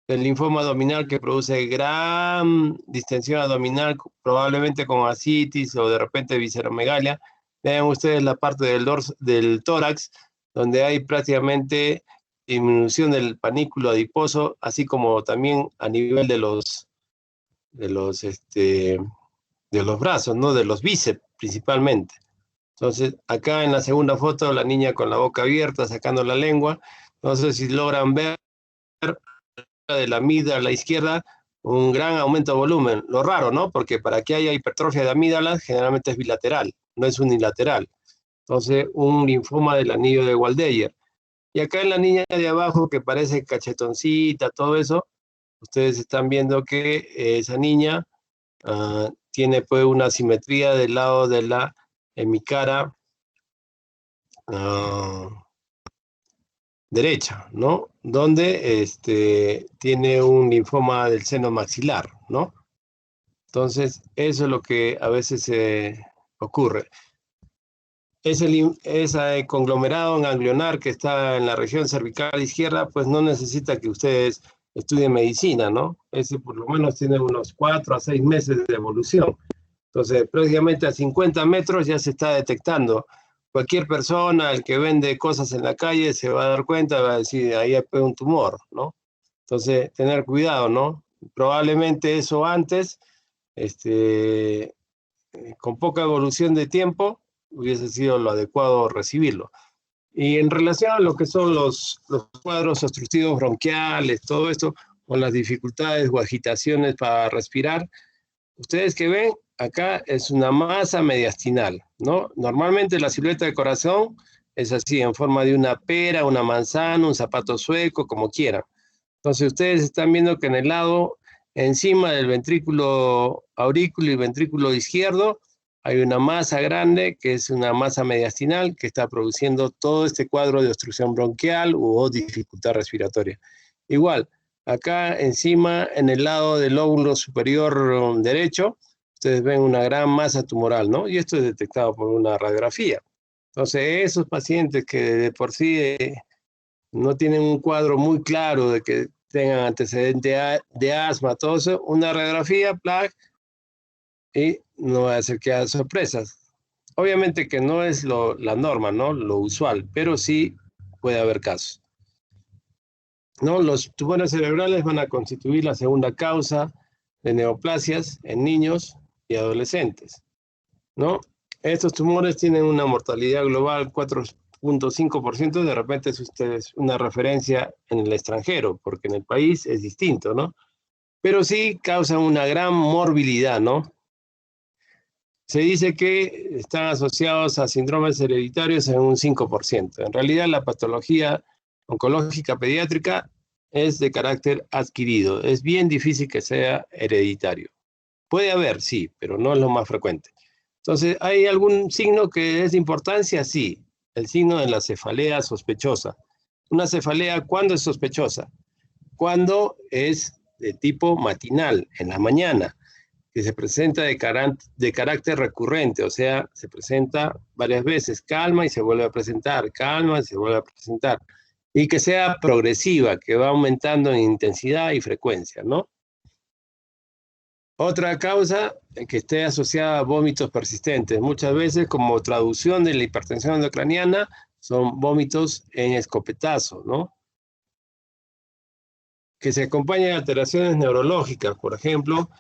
El linfoma abdominal que produce gran distensión abdominal, probablemente con ascitis o de repente visceromegalia. Vean ustedes la parte del tórax, donde hay prácticamente disminución del panículo adiposo, así como también a nivel de los brazos, ¿no? De los bíceps principalmente. Entonces, acá en la segunda foto, la niña con la boca abierta, sacando la lengua. No sé si logran ver de la amígdala a la izquierda un gran aumento de volumen. Lo raro, ¿no? Porque para que haya hipertrofia de amígdalas, generalmente es bilateral, no es unilateral. Entonces, un linfoma del anillo de Waldeyer. Y acá en la niña de abajo, que parece cachetoncita, todo eso, ustedes están viendo que esa niña tiene pues una simetría del lado de la hemicara derecha, ¿no? Donde tiene un linfoma del seno maxilar, ¿no? Entonces, eso es lo que a veces ocurre. Ese conglomerado ganglionar que está en la región cervical izquierda, pues no necesita que ustedes estudien medicina, ¿no? Ese por lo menos tiene unos 4 a 6 meses de evolución. Entonces, prácticamente a 50 metros ya se está detectando. Cualquier persona, el que vende cosas en la calle, se va a dar cuenta, va a decir, ahí hay un tumor, ¿no? Entonces, tener cuidado, ¿no? Probablemente eso antes, con poca evolución de tiempo, hubiese sido lo adecuado recibirlo. Y en relación a lo que son los cuadros obstructivos bronquiales, todo esto, con las dificultades o agitaciones para respirar, ustedes que ven, acá es una masa mediastinal, ¿no? Normalmente la silueta del corazón es así, en forma de una pera, una manzana, un zapato sueco, como quieran. Entonces ustedes están viendo que en el lado, encima del ventrículo aurículo y ventrículo izquierdo, hay una masa grande que es una masa mediastinal que está produciendo todo este cuadro de obstrucción bronquial o dificultad respiratoria. Igual, acá encima, en el lado del lóbulo superior derecho, ustedes ven una gran masa tumoral, ¿no? Y esto es detectado por una radiografía. Entonces, esos pacientes que de por sí no tienen un cuadro muy claro de que tengan antecedente de asma, todo eso, una radiografía, plaque, y no va a hacer que haya sorpresas. Obviamente que no es la norma, ¿no? Lo usual, pero sí puede haber casos. ¿No? Los tumores cerebrales van a constituir la segunda causa de neoplasias en niños y adolescentes, ¿no? Estos tumores tienen una mortalidad global 4.5%, de repente es ustedes una referencia en el extranjero, porque en el país es distinto, ¿no? Pero sí causan una gran morbilidad, ¿no? Se dice que están asociados a síndromes hereditarios en un 5%. En realidad, la patología oncológica pediátrica es de carácter adquirido. Es bien difícil que sea hereditario. Puede haber, sí, pero no es lo más frecuente. Entonces, ¿hay algún signo que es de importancia? Sí, el signo de la cefalea sospechosa. Una cefalea, ¿cuándo es sospechosa? Cuando es de tipo matinal, en la mañana, que se presenta de carácter recurrente, o sea, se presenta varias veces, calma y se vuelve a presentar, calma y se vuelve a presentar. y que sea progresiva, que va aumentando en intensidad y frecuencia, ¿no? Otra causa que esté asociada a vómitos persistentes. Muchas veces, como traducción de la hipertensión endocraniana, son vómitos en escopetazo, ¿no? Que se acompañan de alteraciones neurológicas, por ejemplo,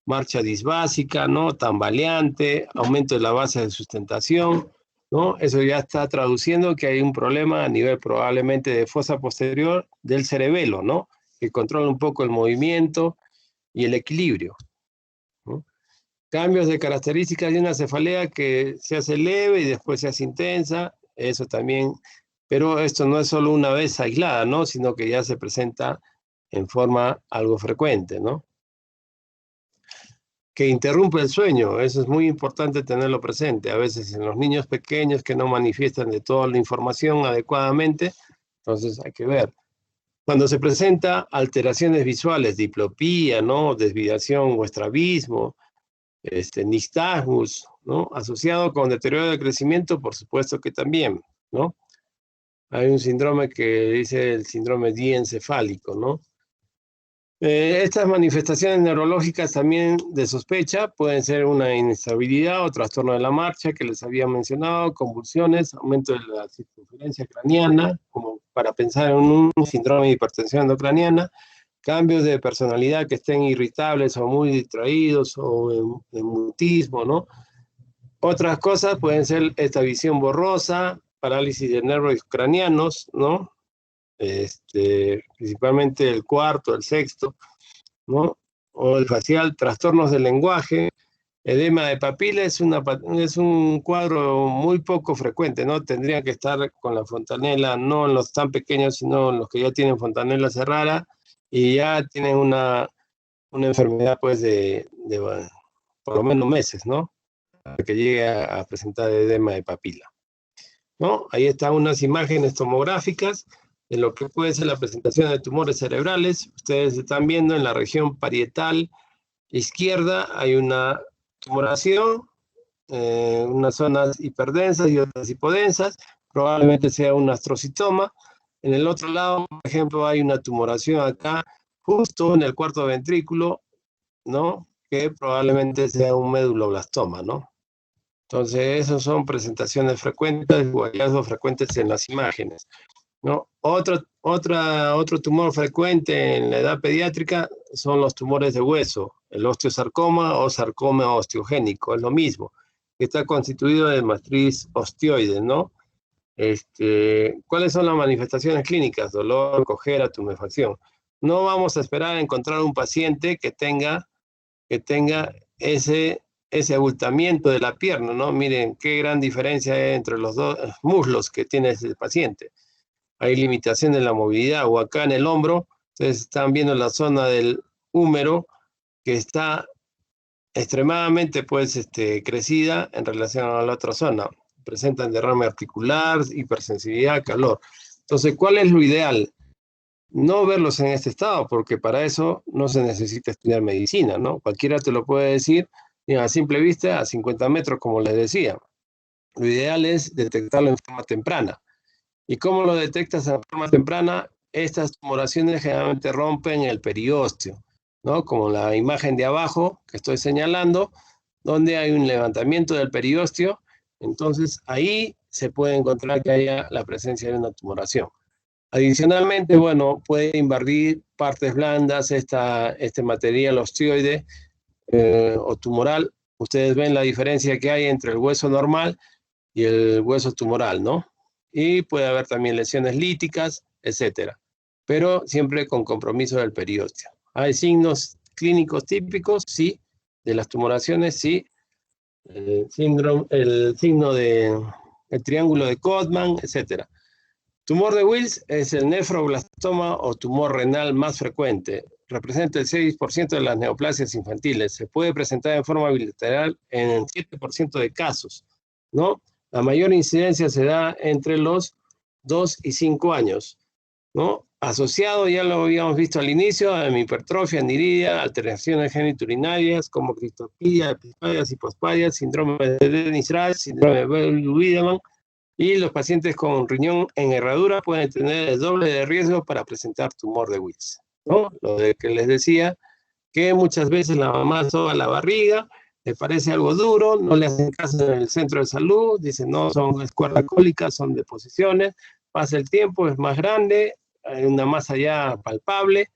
marcha disbásica, ¿no? Tambaleante, aumento de la base de sustentación, ¿no? Eso ya está traduciendo que hay un problema a nivel probablemente de fosa posterior del cerebelo, ¿no? Que controla un poco el movimiento y el equilibrio, ¿no? Cambios de características de una cefalea que se hace leve y después se hace intensa, eso también, pero esto no es solo una vez aislada, ¿no? Sino que ya se presenta en forma algo frecuente, ¿no? Que interrumpe el sueño, eso es muy importante tenerlo presente. A veces en los niños pequeños que no manifiestan de toda la información adecuadamente, entonces hay que ver. Cuando se presenta alteraciones visuales, diplopía, ¿no? Desviación o estrabismo, nistagmus, ¿no? Asociado con deterioro de crecimiento, por supuesto que también, ¿no? Hay un síndrome que dice el síndrome diencefálico, ¿no? Estas manifestaciones neurológicas también de sospecha pueden ser una inestabilidad o trastorno de la marcha que les había mencionado, convulsiones, aumento de la circunferencia craneana, como para pensar en un síndrome de hipertensión endocraniana, cambios de personalidad que estén irritables o muy distraídos o en mutismo, ¿no? Otras cosas pueden ser esta visión borrosa, parálisis de nervios craneanos, ¿no? Principalmente el cuarto, el sexto, ¿no? O el facial, trastornos del lenguaje, edema de papila es un cuadro muy poco frecuente, ¿no? Tendría que estar con la fontanela, no en los tan pequeños, sino en los que ya tienen fontanela cerrada y ya tienen una enfermedad, pues, de por lo menos meses, ¿no? Para que llegue a presentar edema de papila, ¿no? Ahí están unas imágenes tomográficas de lo que puede ser la presentación de tumores cerebrales. Ustedes están viendo en la región parietal izquierda hay una tumoración, unas zonas hiperdensas y otras hipodensas, probablemente sea un astrocitoma. En el otro lado, por ejemplo, hay una tumoración acá, justo en el cuarto ventrículo, ¿no? Que probablemente sea un meduloblastoma, ¿no? Entonces, esas son presentaciones frecuentes o hallazgos frecuentes en las imágenes, ¿no? Otro tumor frecuente en la edad pediátrica son los tumores de hueso, el osteosarcoma o sarcoma osteogénico, es lo mismo, que está constituido de matriz osteoide, ¿no? ¿Cuáles son las manifestaciones clínicas? Dolor, cojera, tumefacción. No vamos a esperar a encontrar un paciente que tenga ese abultamiento de la pierna, ¿no? Miren qué gran diferencia hay entre los dos muslos que tiene ese paciente. Hay limitación en la movilidad, o acá en el hombro, ustedes están viendo la zona del húmero que está extremadamente, pues, crecida en relación a la otra zona. Presentan derrame articular, hipersensibilidad, calor. Entonces, ¿cuál es lo ideal? No verlos en este estado, porque para eso no se necesita estudiar medicina, ¿no? Cualquiera te lo puede decir, y a simple vista, a 50 metros, como les decía. Lo ideal es detectarlo en forma temprana. ¿Y cómo lo detectas en forma temprana? Estas tumoraciones generalmente rompen el periósteo, ¿no? Como la imagen de abajo que estoy señalando, donde hay un levantamiento del periósteo, entonces ahí se puede encontrar que haya la presencia de una tumoración. Adicionalmente, bueno, puede invadir partes blandas este material osteoide o tumoral. Ustedes ven la diferencia que hay entre el hueso normal y el hueso tumoral, ¿no? Y puede haber también lesiones líticas, etcétera. Pero siempre con compromiso del periósteo. ¿Hay signos clínicos típicos? Sí. De las tumoraciones, sí. El signo el triángulo de Codman, etcétera. Tumor de Wills es el nefroblastoma o tumor renal más frecuente. Representa el 6% de las neoplasias infantiles. Se puede presentar en forma bilateral en el 7% de casos, ¿no? La mayor incidencia se da entre los 2 y 5 años, ¿no? Asociado, ya lo habíamos visto al inicio, a hipertrofia, aniridia, alteraciones geniturinarias como cristopía, epispadias, hipospadias, síndrome de Dennis-Rice, síndrome de Wiedemann, Y los pacientes con riñón en herradura pueden tener el doble de riesgo para presentar tumor de Wills, ¿no? Lo de que les decía, que muchas veces la mamá soba la barriga, le parece algo duro, no le hacen caso en el centro de salud, dicen no, son cuerdas cólicas, son deposiciones, pasa el tiempo, es más grande, hay una masa ya palpable,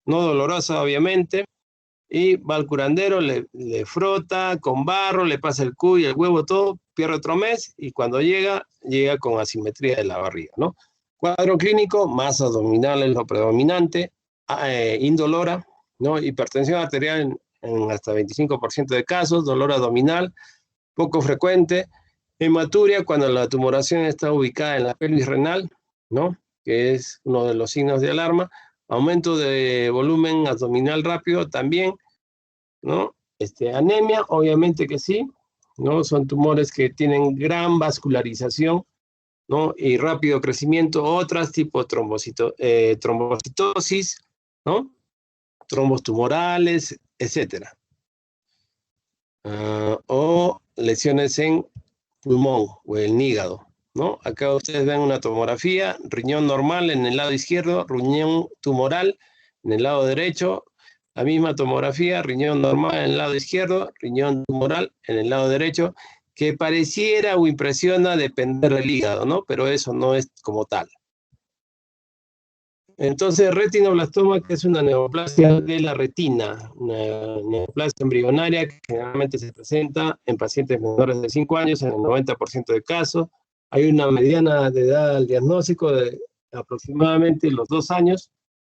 no dolorosa obviamente, y va al curandero, le frota con barro, le pasa el cuy, el huevo, todo, pierde otro mes, y cuando llega con asimetría de la barriga, ¿no? Cuadro clínico, masa abdominal es lo predominante, indolora, ¿no? Hipertensión arterial en hasta 25% de casos, dolor abdominal, poco frecuente, hematuria cuando la tumoración está ubicada en la pelvis renal, ¿no? Que es uno de los signos de alarma, aumento de volumen abdominal rápido también, ¿no? Anemia, obviamente que sí, ¿no? Son tumores que tienen gran vascularización, ¿no? Y rápido crecimiento, otras tipo trombocitosis, ¿no? Trombos tumorales, etcétera. O lesiones en pulmón o el hígado, ¿no? Acá ustedes ven una tomografía, riñón normal en el lado izquierdo, riñón tumoral en el lado derecho, la misma tomografía, riñón normal en el lado izquierdo, riñón tumoral en el lado derecho, que pareciera o impresiona depender del hígado, ¿no? Pero eso no es como tal. Entonces, retinoblastoma, que es una neoplasia de la retina, una neoplasia embrionaria que generalmente se presenta en pacientes menores de 5 años, en el 90% de casos. Hay una mediana de edad al diagnóstico de aproximadamente los 2 años.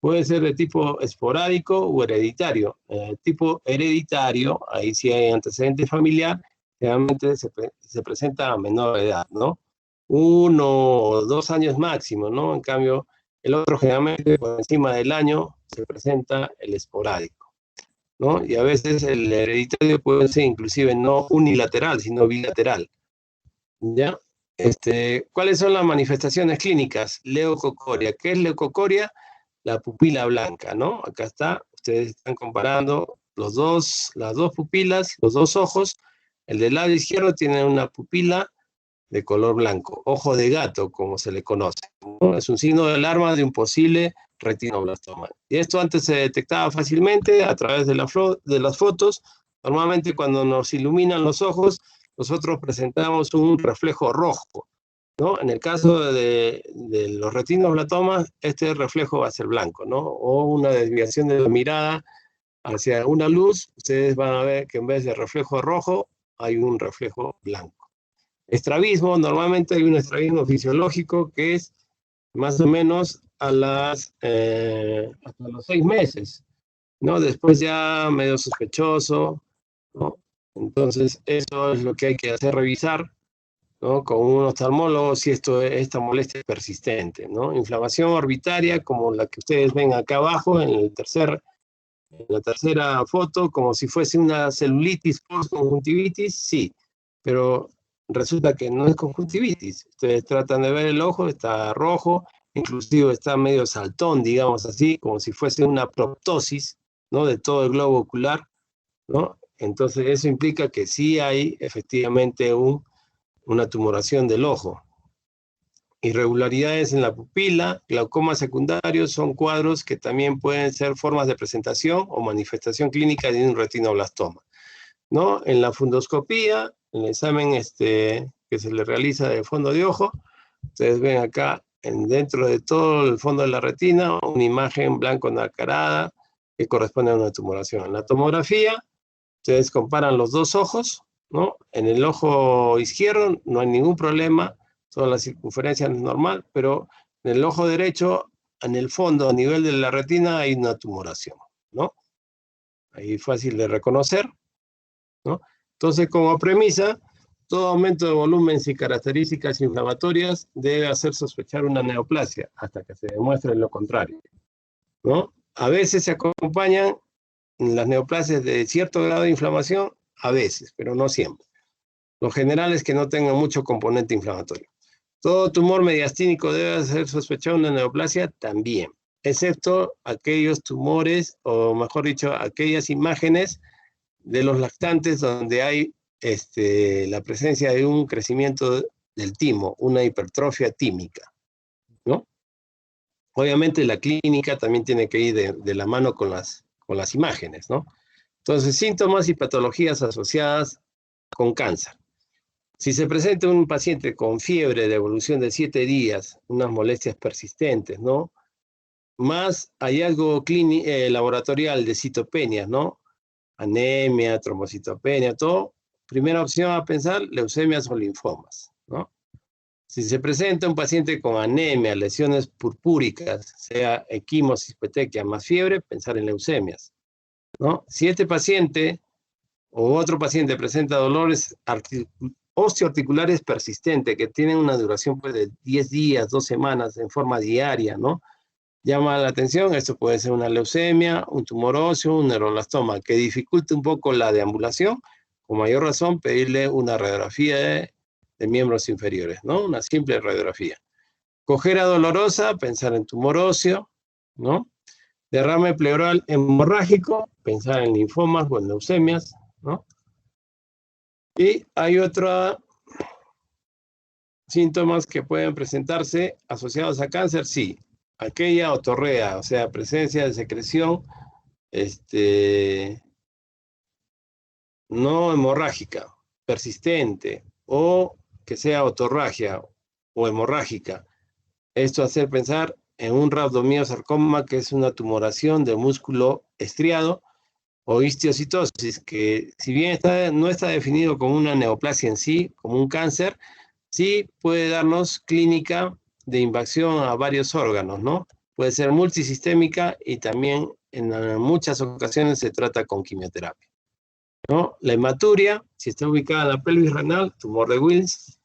Puede ser de tipo esporádico o hereditario. Tipo hereditario, ahí sí hay antecedente familiar, generalmente se presenta a menor edad, ¿no? 1 o 2 años máximo, ¿no? En cambio, el otro generalmente por encima del año se presenta el esporádico, ¿no? Y a veces el hereditario puede ser inclusive no unilateral, sino bilateral, ¿ya? ¿Cuáles son las manifestaciones clínicas? Leucocoria. ¿Qué es leucocoria? La pupila blanca, ¿no? Acá está, ustedes están comparando las dos pupilas, los dos ojos. El del lado izquierdo tiene una pupila de color blanco, ojo de gato, como se le conoce, ¿no? Es un signo de alarma de un posible retinoblastoma. Y esto antes se detectaba fácilmente a través de las fotos. Normalmente cuando nos iluminan los ojos, nosotros presentamos un reflejo rojo, ¿no? En el caso de los retinoblastomas, este reflejo va a ser blanco, ¿no? O una desviación de la mirada hacia una luz, ustedes van a ver que en vez de reflejo rojo, hay un reflejo blanco. Estrabismo, normalmente hay un estrabismo fisiológico que es más o menos hasta los 6 meses, ¿no? Después ya medio sospechoso, ¿no? Entonces, eso es lo que hay que hacer revisar, ¿no? Con un oftalmólogo si esta molestia es persistente, ¿no? Inflamación orbitaria, como la que ustedes ven acá abajo en la tercera foto, como si fuese una celulitis post-conjuntivitis, sí, pero resulta que no es conjuntivitis. Ustedes tratan de ver el ojo, está rojo, inclusive está medio saltón, digamos así, como si fuese una proptosis, ¿no? De todo el globo ocular, ¿no? Entonces eso implica que sí hay efectivamente una tumoración del ojo. Irregularidades en la pupila, glaucoma secundario, son cuadros que también pueden ser formas de presentación o manifestación clínica de un retinoblastoma, ¿no? En la fundoscopía, en el examen que se le realiza de fondo de ojo, ustedes ven acá, dentro de todo el fondo de la retina, una imagen blanco nacarada que corresponde a una tumoración. En la tomografía, ustedes comparan los dos ojos, ¿no? En el ojo izquierdo no hay ningún problema, toda la circunferencia es normal, pero en el ojo derecho, en el fondo, a nivel de la retina, hay una tumoración, ¿no? Ahí fácil de reconocer, ¿no? Entonces, como premisa, todo aumento de volumen y características inflamatorias debe hacer sospechar una neoplasia hasta que se demuestre lo contrario, ¿no? A veces se acompañan las neoplasias de cierto grado de inflamación, a veces, pero no siempre. Lo general es que no tenga mucho componente inflamatorio. Todo tumor mediastínico debe ser sospechado una neoplasia también, excepto aquellos tumores, o mejor dicho, aquellas imágenes de los lactantes donde hay la presencia de un crecimiento del timo, una hipertrofia tímica, ¿no? Obviamente la clínica también tiene que ir de la mano con las imágenes, ¿no? Entonces, síntomas y patologías asociadas con cáncer. Si se presenta un paciente con fiebre de evolución de 7 días, unas molestias persistentes, ¿no? Más hallazgo laboratorial de citopenias, ¿no? Anemia, trombocitopenia, todo. Primera opción a pensar, leucemias o linfomas, ¿no? Si se presenta un paciente con anemia, lesiones purpúricas, sea equimosis, petequia, más fiebre, pensar en leucemias, ¿no? Si este paciente o otro paciente presenta dolores osteoarticulares persistentes que tienen una duración pues, de 10 días, 2 semanas en forma diaria, ¿no? Llama la atención, esto puede ser una leucemia, un tumor óseo, un neuroblastoma, que dificulte un poco la deambulación, con mayor razón pedirle una radiografía de miembros inferiores, ¿no? Una simple radiografía. Cojera dolorosa, pensar en tumor óseo, ¿no? Derrame pleural hemorrágico, pensar en linfomas o en leucemias, ¿no? Y hay otros síntomas que pueden presentarse asociados a cáncer, sí. Aquella otorrea, o sea, presencia de secreción no hemorrágica, persistente, o que sea otorragia o hemorrágica. Esto hace pensar en un rhabdomiosarcoma, que es una tumoración del músculo estriado, o histiocytosis, que si bien no está definido como una neoplasia en sí, como un cáncer, sí puede darnos clínica de invasión a varios órganos, ¿no? Puede ser multisistémica y también en muchas ocasiones se trata con quimioterapia, ¿no? La hematuria, si está ubicada en la pelvis renal, tumor de Wills.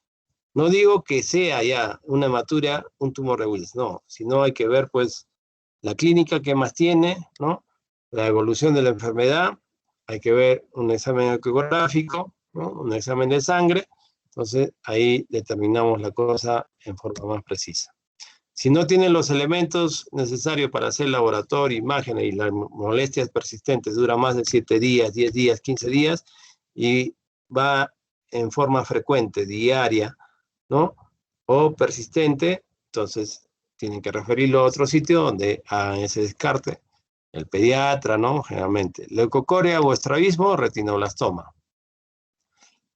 No digo que sea ya una hematuria, un tumor de Wills, no, sino hay que ver pues la clínica que más tiene, ¿no? La evolución de la enfermedad, hay que ver un examen ecográfico, ¿no? Un examen de sangre, entonces ahí determinamos la cosa en forma más precisa. Si no tienen los elementos necesarios para hacer laboratorio, imágenes y las molestias persistentes duran más de 7 días, 10 días, 15 días y va en forma frecuente, diaria, ¿no? O persistente, entonces tienen que referirlo a otro sitio donde hagan ese descarte. El pediatra, ¿no? Generalmente. Leucocoria o estrabismo, retinoblastoma.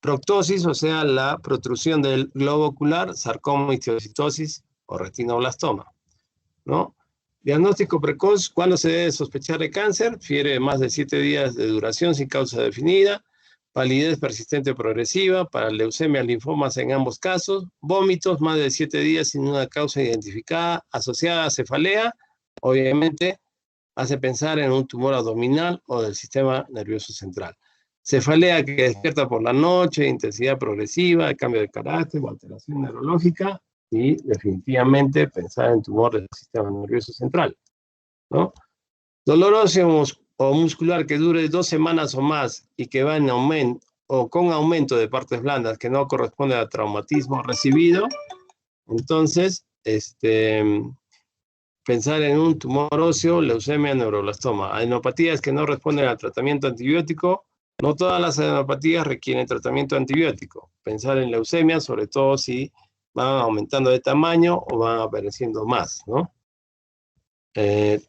Proctosis, o sea, la protrusión del globo ocular, sarcoma, histiocytosis o retinoblastoma, ¿no? Diagnóstico precoz, ¿cuándo se debe sospechar de cáncer? Fiebre de más de 7 días de duración sin causa definida, palidez persistente o progresiva, para leucemia, linfomas en ambos casos, vómitos más de 7 días sin una causa identificada, asociada a cefalea, obviamente hace pensar en un tumor abdominal o del sistema nervioso central. Cefalea que despierta por la noche, intensidad progresiva, cambio de carácter o alteración neurológica, y definitivamente pensar en tumor del sistema nervioso central, ¿no? Dolor óseo o muscular que dure 2 semanas o más y que va en aumento o con aumento de partes blandas que no corresponde al traumatismo recibido, entonces, pensar en un tumor óseo, leucemia, neuroblastoma. Adenopatías que no responden al tratamiento antibiótico. No todas las adenopatías requieren tratamiento antibiótico. Pensar en leucemia, sobre todo si van aumentando de tamaño o van apareciendo más, ¿no?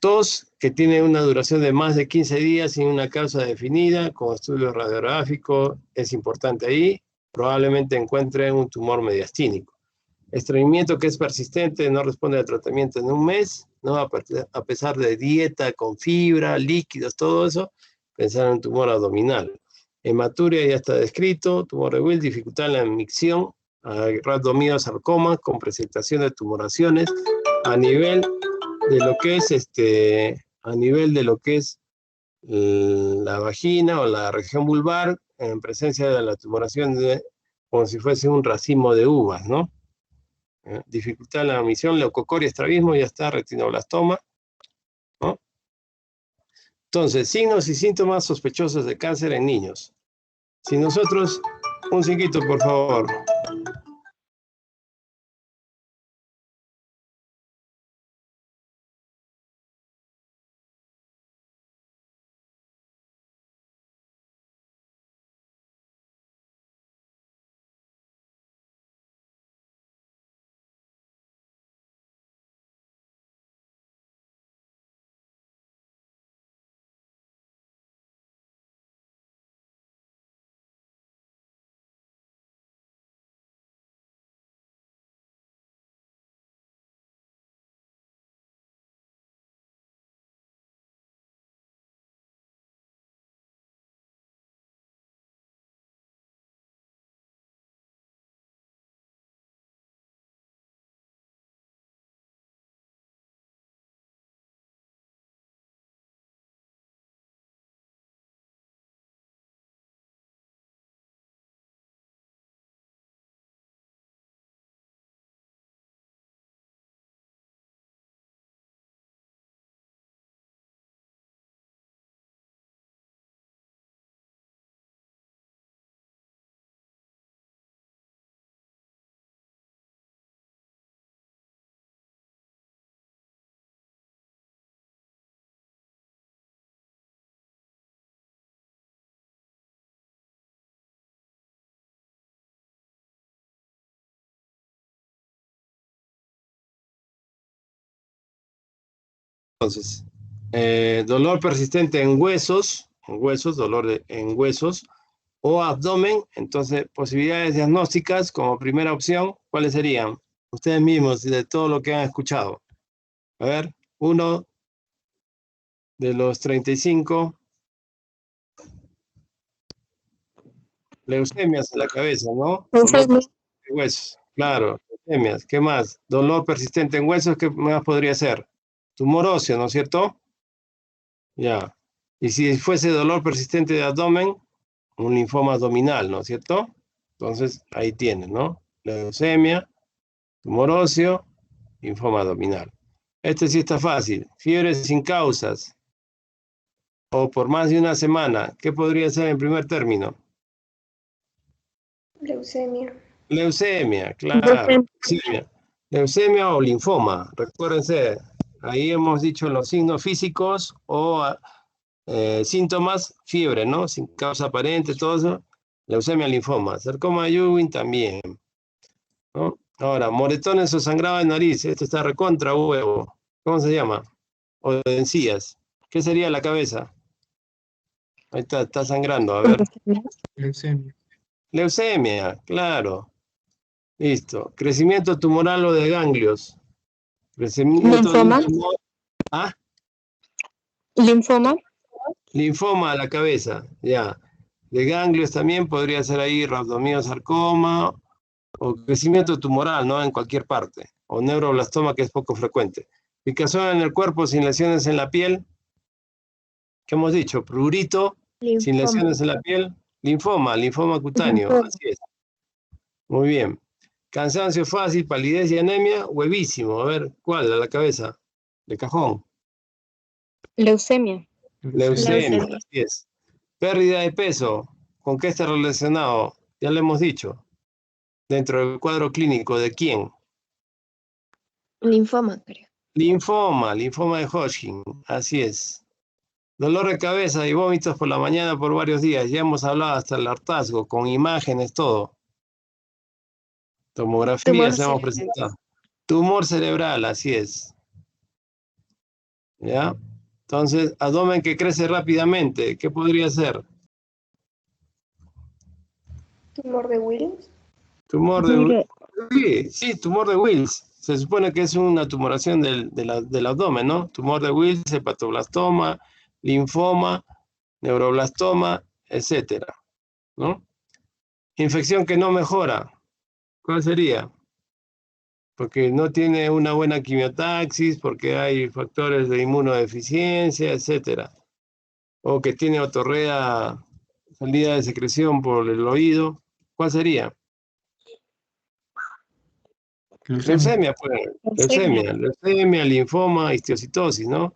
Tos que tiene una duración de más de 15 días sin una causa definida, con estudio radiográfico, es importante ahí. Probablemente encuentren un tumor mediastínico. Estreñimiento que es persistente, no responde al tratamiento en un mes, ¿no? A pesar de dieta con fibra, líquidos, todo eso, pensar en un tumor abdominal. Hematuria ya está descrito, tumor de Wills, dificultad en la micción, rhabdomiosarcoma con presentación de tumoraciones a nivel de lo que es la vagina o la región vulvar en presencia de la tumoración como si fuese un racimo de uvas, ¿no? Dificultad en la misión, leucocoria, estrabismo, ya está, retinoblastoma, ¿no? Entonces, signos y síntomas sospechosos de cáncer en niños. Si nosotros, un cinquito, por favor. Entonces, dolor persistente en huesos, en huesos, o abdomen. Entonces, posibilidades diagnósticas como primera opción, ¿cuáles serían? Ustedes mismos, de todo lo que han escuchado. A ver, uno de los 35, leucemias en la cabeza, ¿no? Dolor Leucemia. persistente en huesos, claro, leucemias. ¿Qué más? Dolor persistente en huesos, ¿qué más podría ser? Tumor óseo, ¿no es cierto? Ya. Y si fuese dolor persistente de abdomen, un linfoma abdominal, ¿no es cierto? Entonces, ahí tienen, ¿no? Leucemia, tumor óseo, linfoma abdominal. Este sí está fácil. Fiebre sin causas o por más de una semana. ¿Qué podría ser en primer término? Leucemia. Leucemia, claro. Leucemia. Leucemia. Leucemia o linfoma. Recuérdense, ahí hemos dicho los signos físicos o síntomas, fiebre, ¿no? Sin causa aparente, todo eso. Leucemia, linfoma. Sarcoma de Ewing también, ¿no? Ahora, moretones o sangrado de nariz. Esto está recontra huevo. ¿Cómo se llama? O de encías. ¿Qué sería la cabeza? Ahí está sangrando. A ver. Leucemia. Leucemia, claro. Listo. Crecimiento tumoral o de ganglios. Crecimiento de un Linfoma. tumor. Ah, Linfoma. linfoma a la cabeza. Ya. De ganglios también podría ser ahí rhabdomyosarcoma o crecimiento tumoral, ¿no? En cualquier parte. O neuroblastoma, que es poco frecuente. Picazón en el cuerpo sin lesiones en la piel. ¿Qué hemos dicho? Prurito sin Linfoma. lesiones en la piel. Linfoma cutáneo. Linfoma. Así es. Muy bien. Cansancio fácil, palidez y anemia, huevísimo. A ver, ¿cuál? A la cabeza. De cajón. Leucemia. Leucemia, Leucemia. así es. Pérdida de peso. ¿Con qué está relacionado? Ya lo hemos dicho. Dentro del cuadro clínico, ¿de quién? Linfoma, creo. Linfoma de Hodgkin. Así es. Dolor de cabeza y vómitos por la mañana por varios días. Ya hemos hablado hasta el hartazgo, con imágenes, todo. Tumor Tomografías hemos cerebral. presentado. Tumor cerebral, así es. ¿Ya? Entonces, abdomen que crece rápidamente, ¿qué podría ser? Tumor de Willis. Tumor de... Sí, tumor de Wills. Se supone que es una tumoración del abdomen, ¿no? Tumor de Wills, hepatoblastoma, linfoma, neuroblastoma, etcétera, ¿no? Infección que no mejora, ¿cuál sería? Porque no tiene una buena quimiotaxis, porque hay factores de inmunodeficiencia, etcétera. O que tiene otorrea, salida de secreción por el oído. ¿Cuál sería? Leucemia. Leucemia, leucemia, linfoma, histiocytosis, ¿no?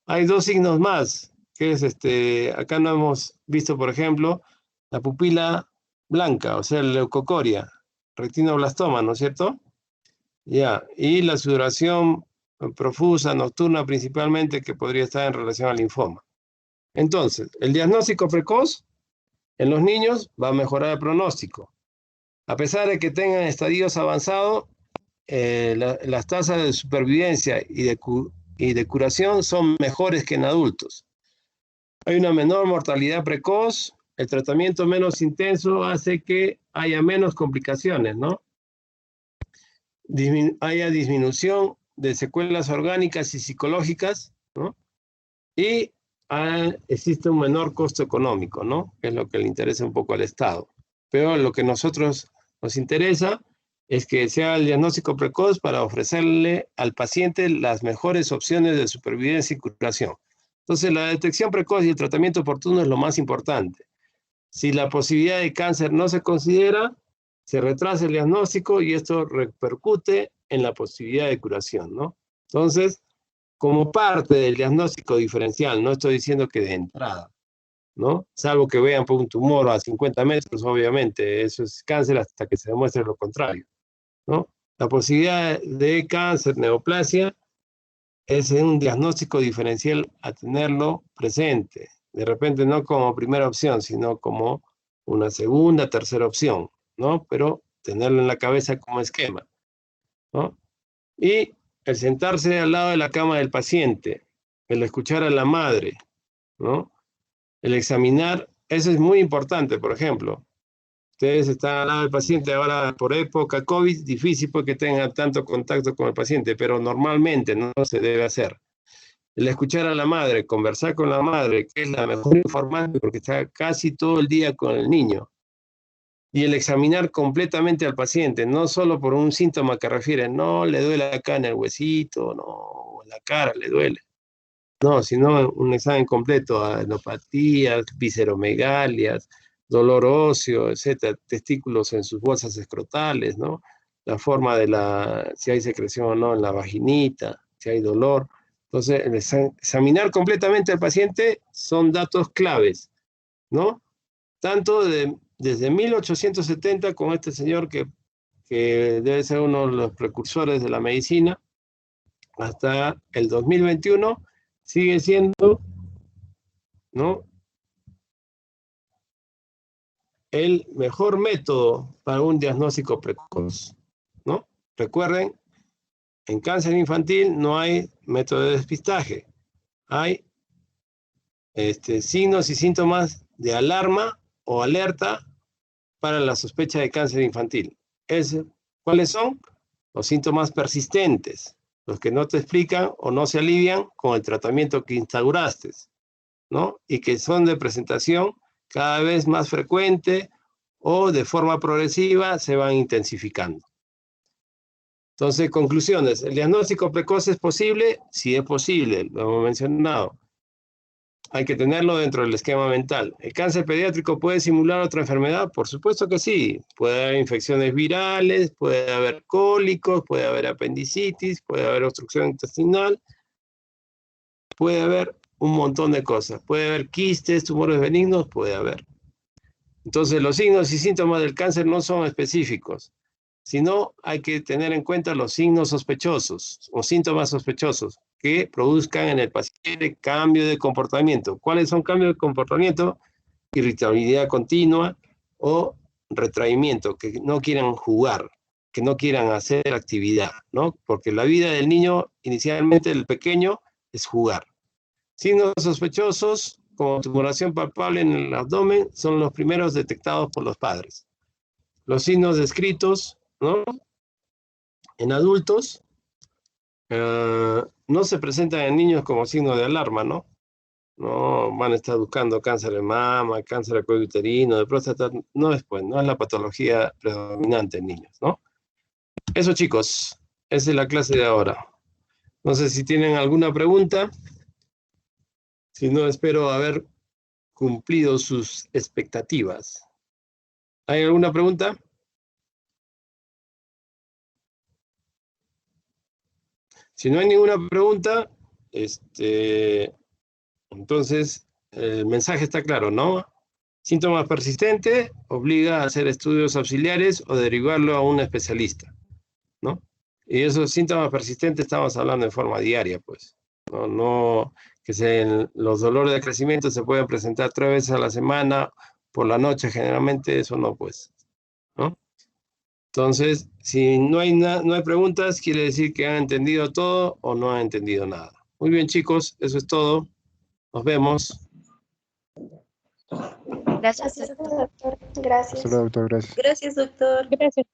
Hay dos signos más, que es acá no hemos visto, por ejemplo, la pupila blanca, o sea, la leucocoria, retinoblastoma, ¿no es cierto? Ya, y la sudoración profusa, nocturna principalmente, que podría estar en relación al linfoma. Entonces, el diagnóstico precoz en los niños va a mejorar el pronóstico. A pesar de que tengan estadios avanzados, las tasas de supervivencia y de curación son mejores que en adultos. Hay una menor mortalidad precoz, el tratamiento menos intenso hace que haya menos complicaciones, ¿no? Haya disminución de secuelas orgánicas y psicológicas, ¿no? Y existe un menor costo económico, ¿no? Que es lo que le interesa un poco al Estado. Pero lo que nosotros nos interesa es que sea el diagnóstico precoz para ofrecerle al paciente las mejores opciones de supervivencia y curación. Entonces, la detección precoz y el tratamiento oportuno es lo más importante. Si la posibilidad de cáncer no se considera, se retrasa el diagnóstico y esto repercute en la posibilidad de curación, ¿no? Entonces, como parte del diagnóstico diferencial, no estoy diciendo que de entrada, ¿no? Salvo que vean por un tumor a 50 metros, obviamente, eso es cáncer hasta que se demuestre lo contrario, ¿no? La posibilidad de cáncer, neoplasia, es un diagnóstico diferencial a tenerlo presente. De repente no como primera opción, sino como una segunda, tercera opción, ¿no? Pero tenerlo en la cabeza como esquema, ¿no? Y el sentarse al lado de la cama del paciente, el escuchar a la madre, ¿no? El examinar, eso es muy importante, por ejemplo. Ustedes están al lado del paciente ahora por época COVID, difícil porque tengan tanto contacto con el paciente, pero normalmente no se debe hacer. El escuchar a la madre, conversar con la madre, que es la mejor informante porque está casi todo el día con el niño. Y el examinar completamente al paciente, no solo por un síntoma que refiere, no, le duele acá en el huesito, no, en la cara le duele. No, sino un examen completo a enopatías, visceromegalias, dolor óseo, etcétera, testículos en sus bolsas escrotales, ¿no? La forma de si hay secreción o no en la vaginita, si hay dolor. Entonces, examinar completamente al paciente son datos claves, ¿no? Tanto desde 1870 con este señor que debe ser uno de los precursores de la medicina, hasta el 2021, sigue siendo, ¿no?, el mejor método para un diagnóstico precoz, ¿no? Recuerden, en cáncer infantil no hay método de despistaje, hay signos y síntomas de alarma o alerta para la sospecha de cáncer infantil. ¿Cuáles son? Los síntomas persistentes, los que no te explican o no se alivian con el tratamiento que instauraste, ¿no? Y que son de presentación cada vez más frecuente o de forma progresiva se van intensificando. Entonces, conclusiones. ¿El diagnóstico precoz es posible? Sí es posible, lo hemos mencionado. Hay que tenerlo dentro del esquema mental. ¿El cáncer pediátrico puede simular otra enfermedad? Por supuesto que sí. Puede haber infecciones virales, puede haber cólicos, puede haber apendicitis, puede haber obstrucción intestinal, puede haber un montón de cosas. Puede haber quistes, tumores benignos, puede haber. Entonces, los signos y síntomas del cáncer no son específicos, sino hay que tener en cuenta los signos sospechosos o síntomas sospechosos que produzcan en el paciente cambio de comportamiento. ¿Cuáles son cambios de comportamiento? Irritabilidad continua o retraimiento, que no quieran jugar, que no quieran hacer actividad, ¿no? Porque la vida del niño, inicialmente el pequeño, es jugar. Signos sospechosos, como tumoración palpable en el abdomen, son los primeros detectados por los padres. Los signos descritos, ¿no?, en adultos, no se presentan en niños como signo de alarma, ¿no? No van a estar buscando cáncer de mama, cáncer de cuello uterino, de próstata, no es la patología predominante en niños, ¿no? Eso, chicos, esa es la clase de ahora. No sé si tienen alguna pregunta. Si no, espero haber cumplido sus expectativas. ¿Hay alguna pregunta? Si no hay ninguna pregunta, entonces el mensaje está claro, ¿no? Síntomas persistentes, obliga a hacer estudios auxiliares o derivarlo a un especialista, ¿no? Y esos síntomas persistentes estamos hablando en forma diaria, pues. No que los dolores de crecimiento se pueden presentar 3 veces a la semana, por la noche generalmente, eso no, pues, ¿no? Entonces, si no hay preguntas, quiere decir que han entendido todo o no han entendido nada. Muy bien, chicos, eso es todo. Nos vemos. Gracias, Gracias, doctor. doctor. Gracias. Hasta luego, doctor. Gracias. Gracias, doctor. Gracias.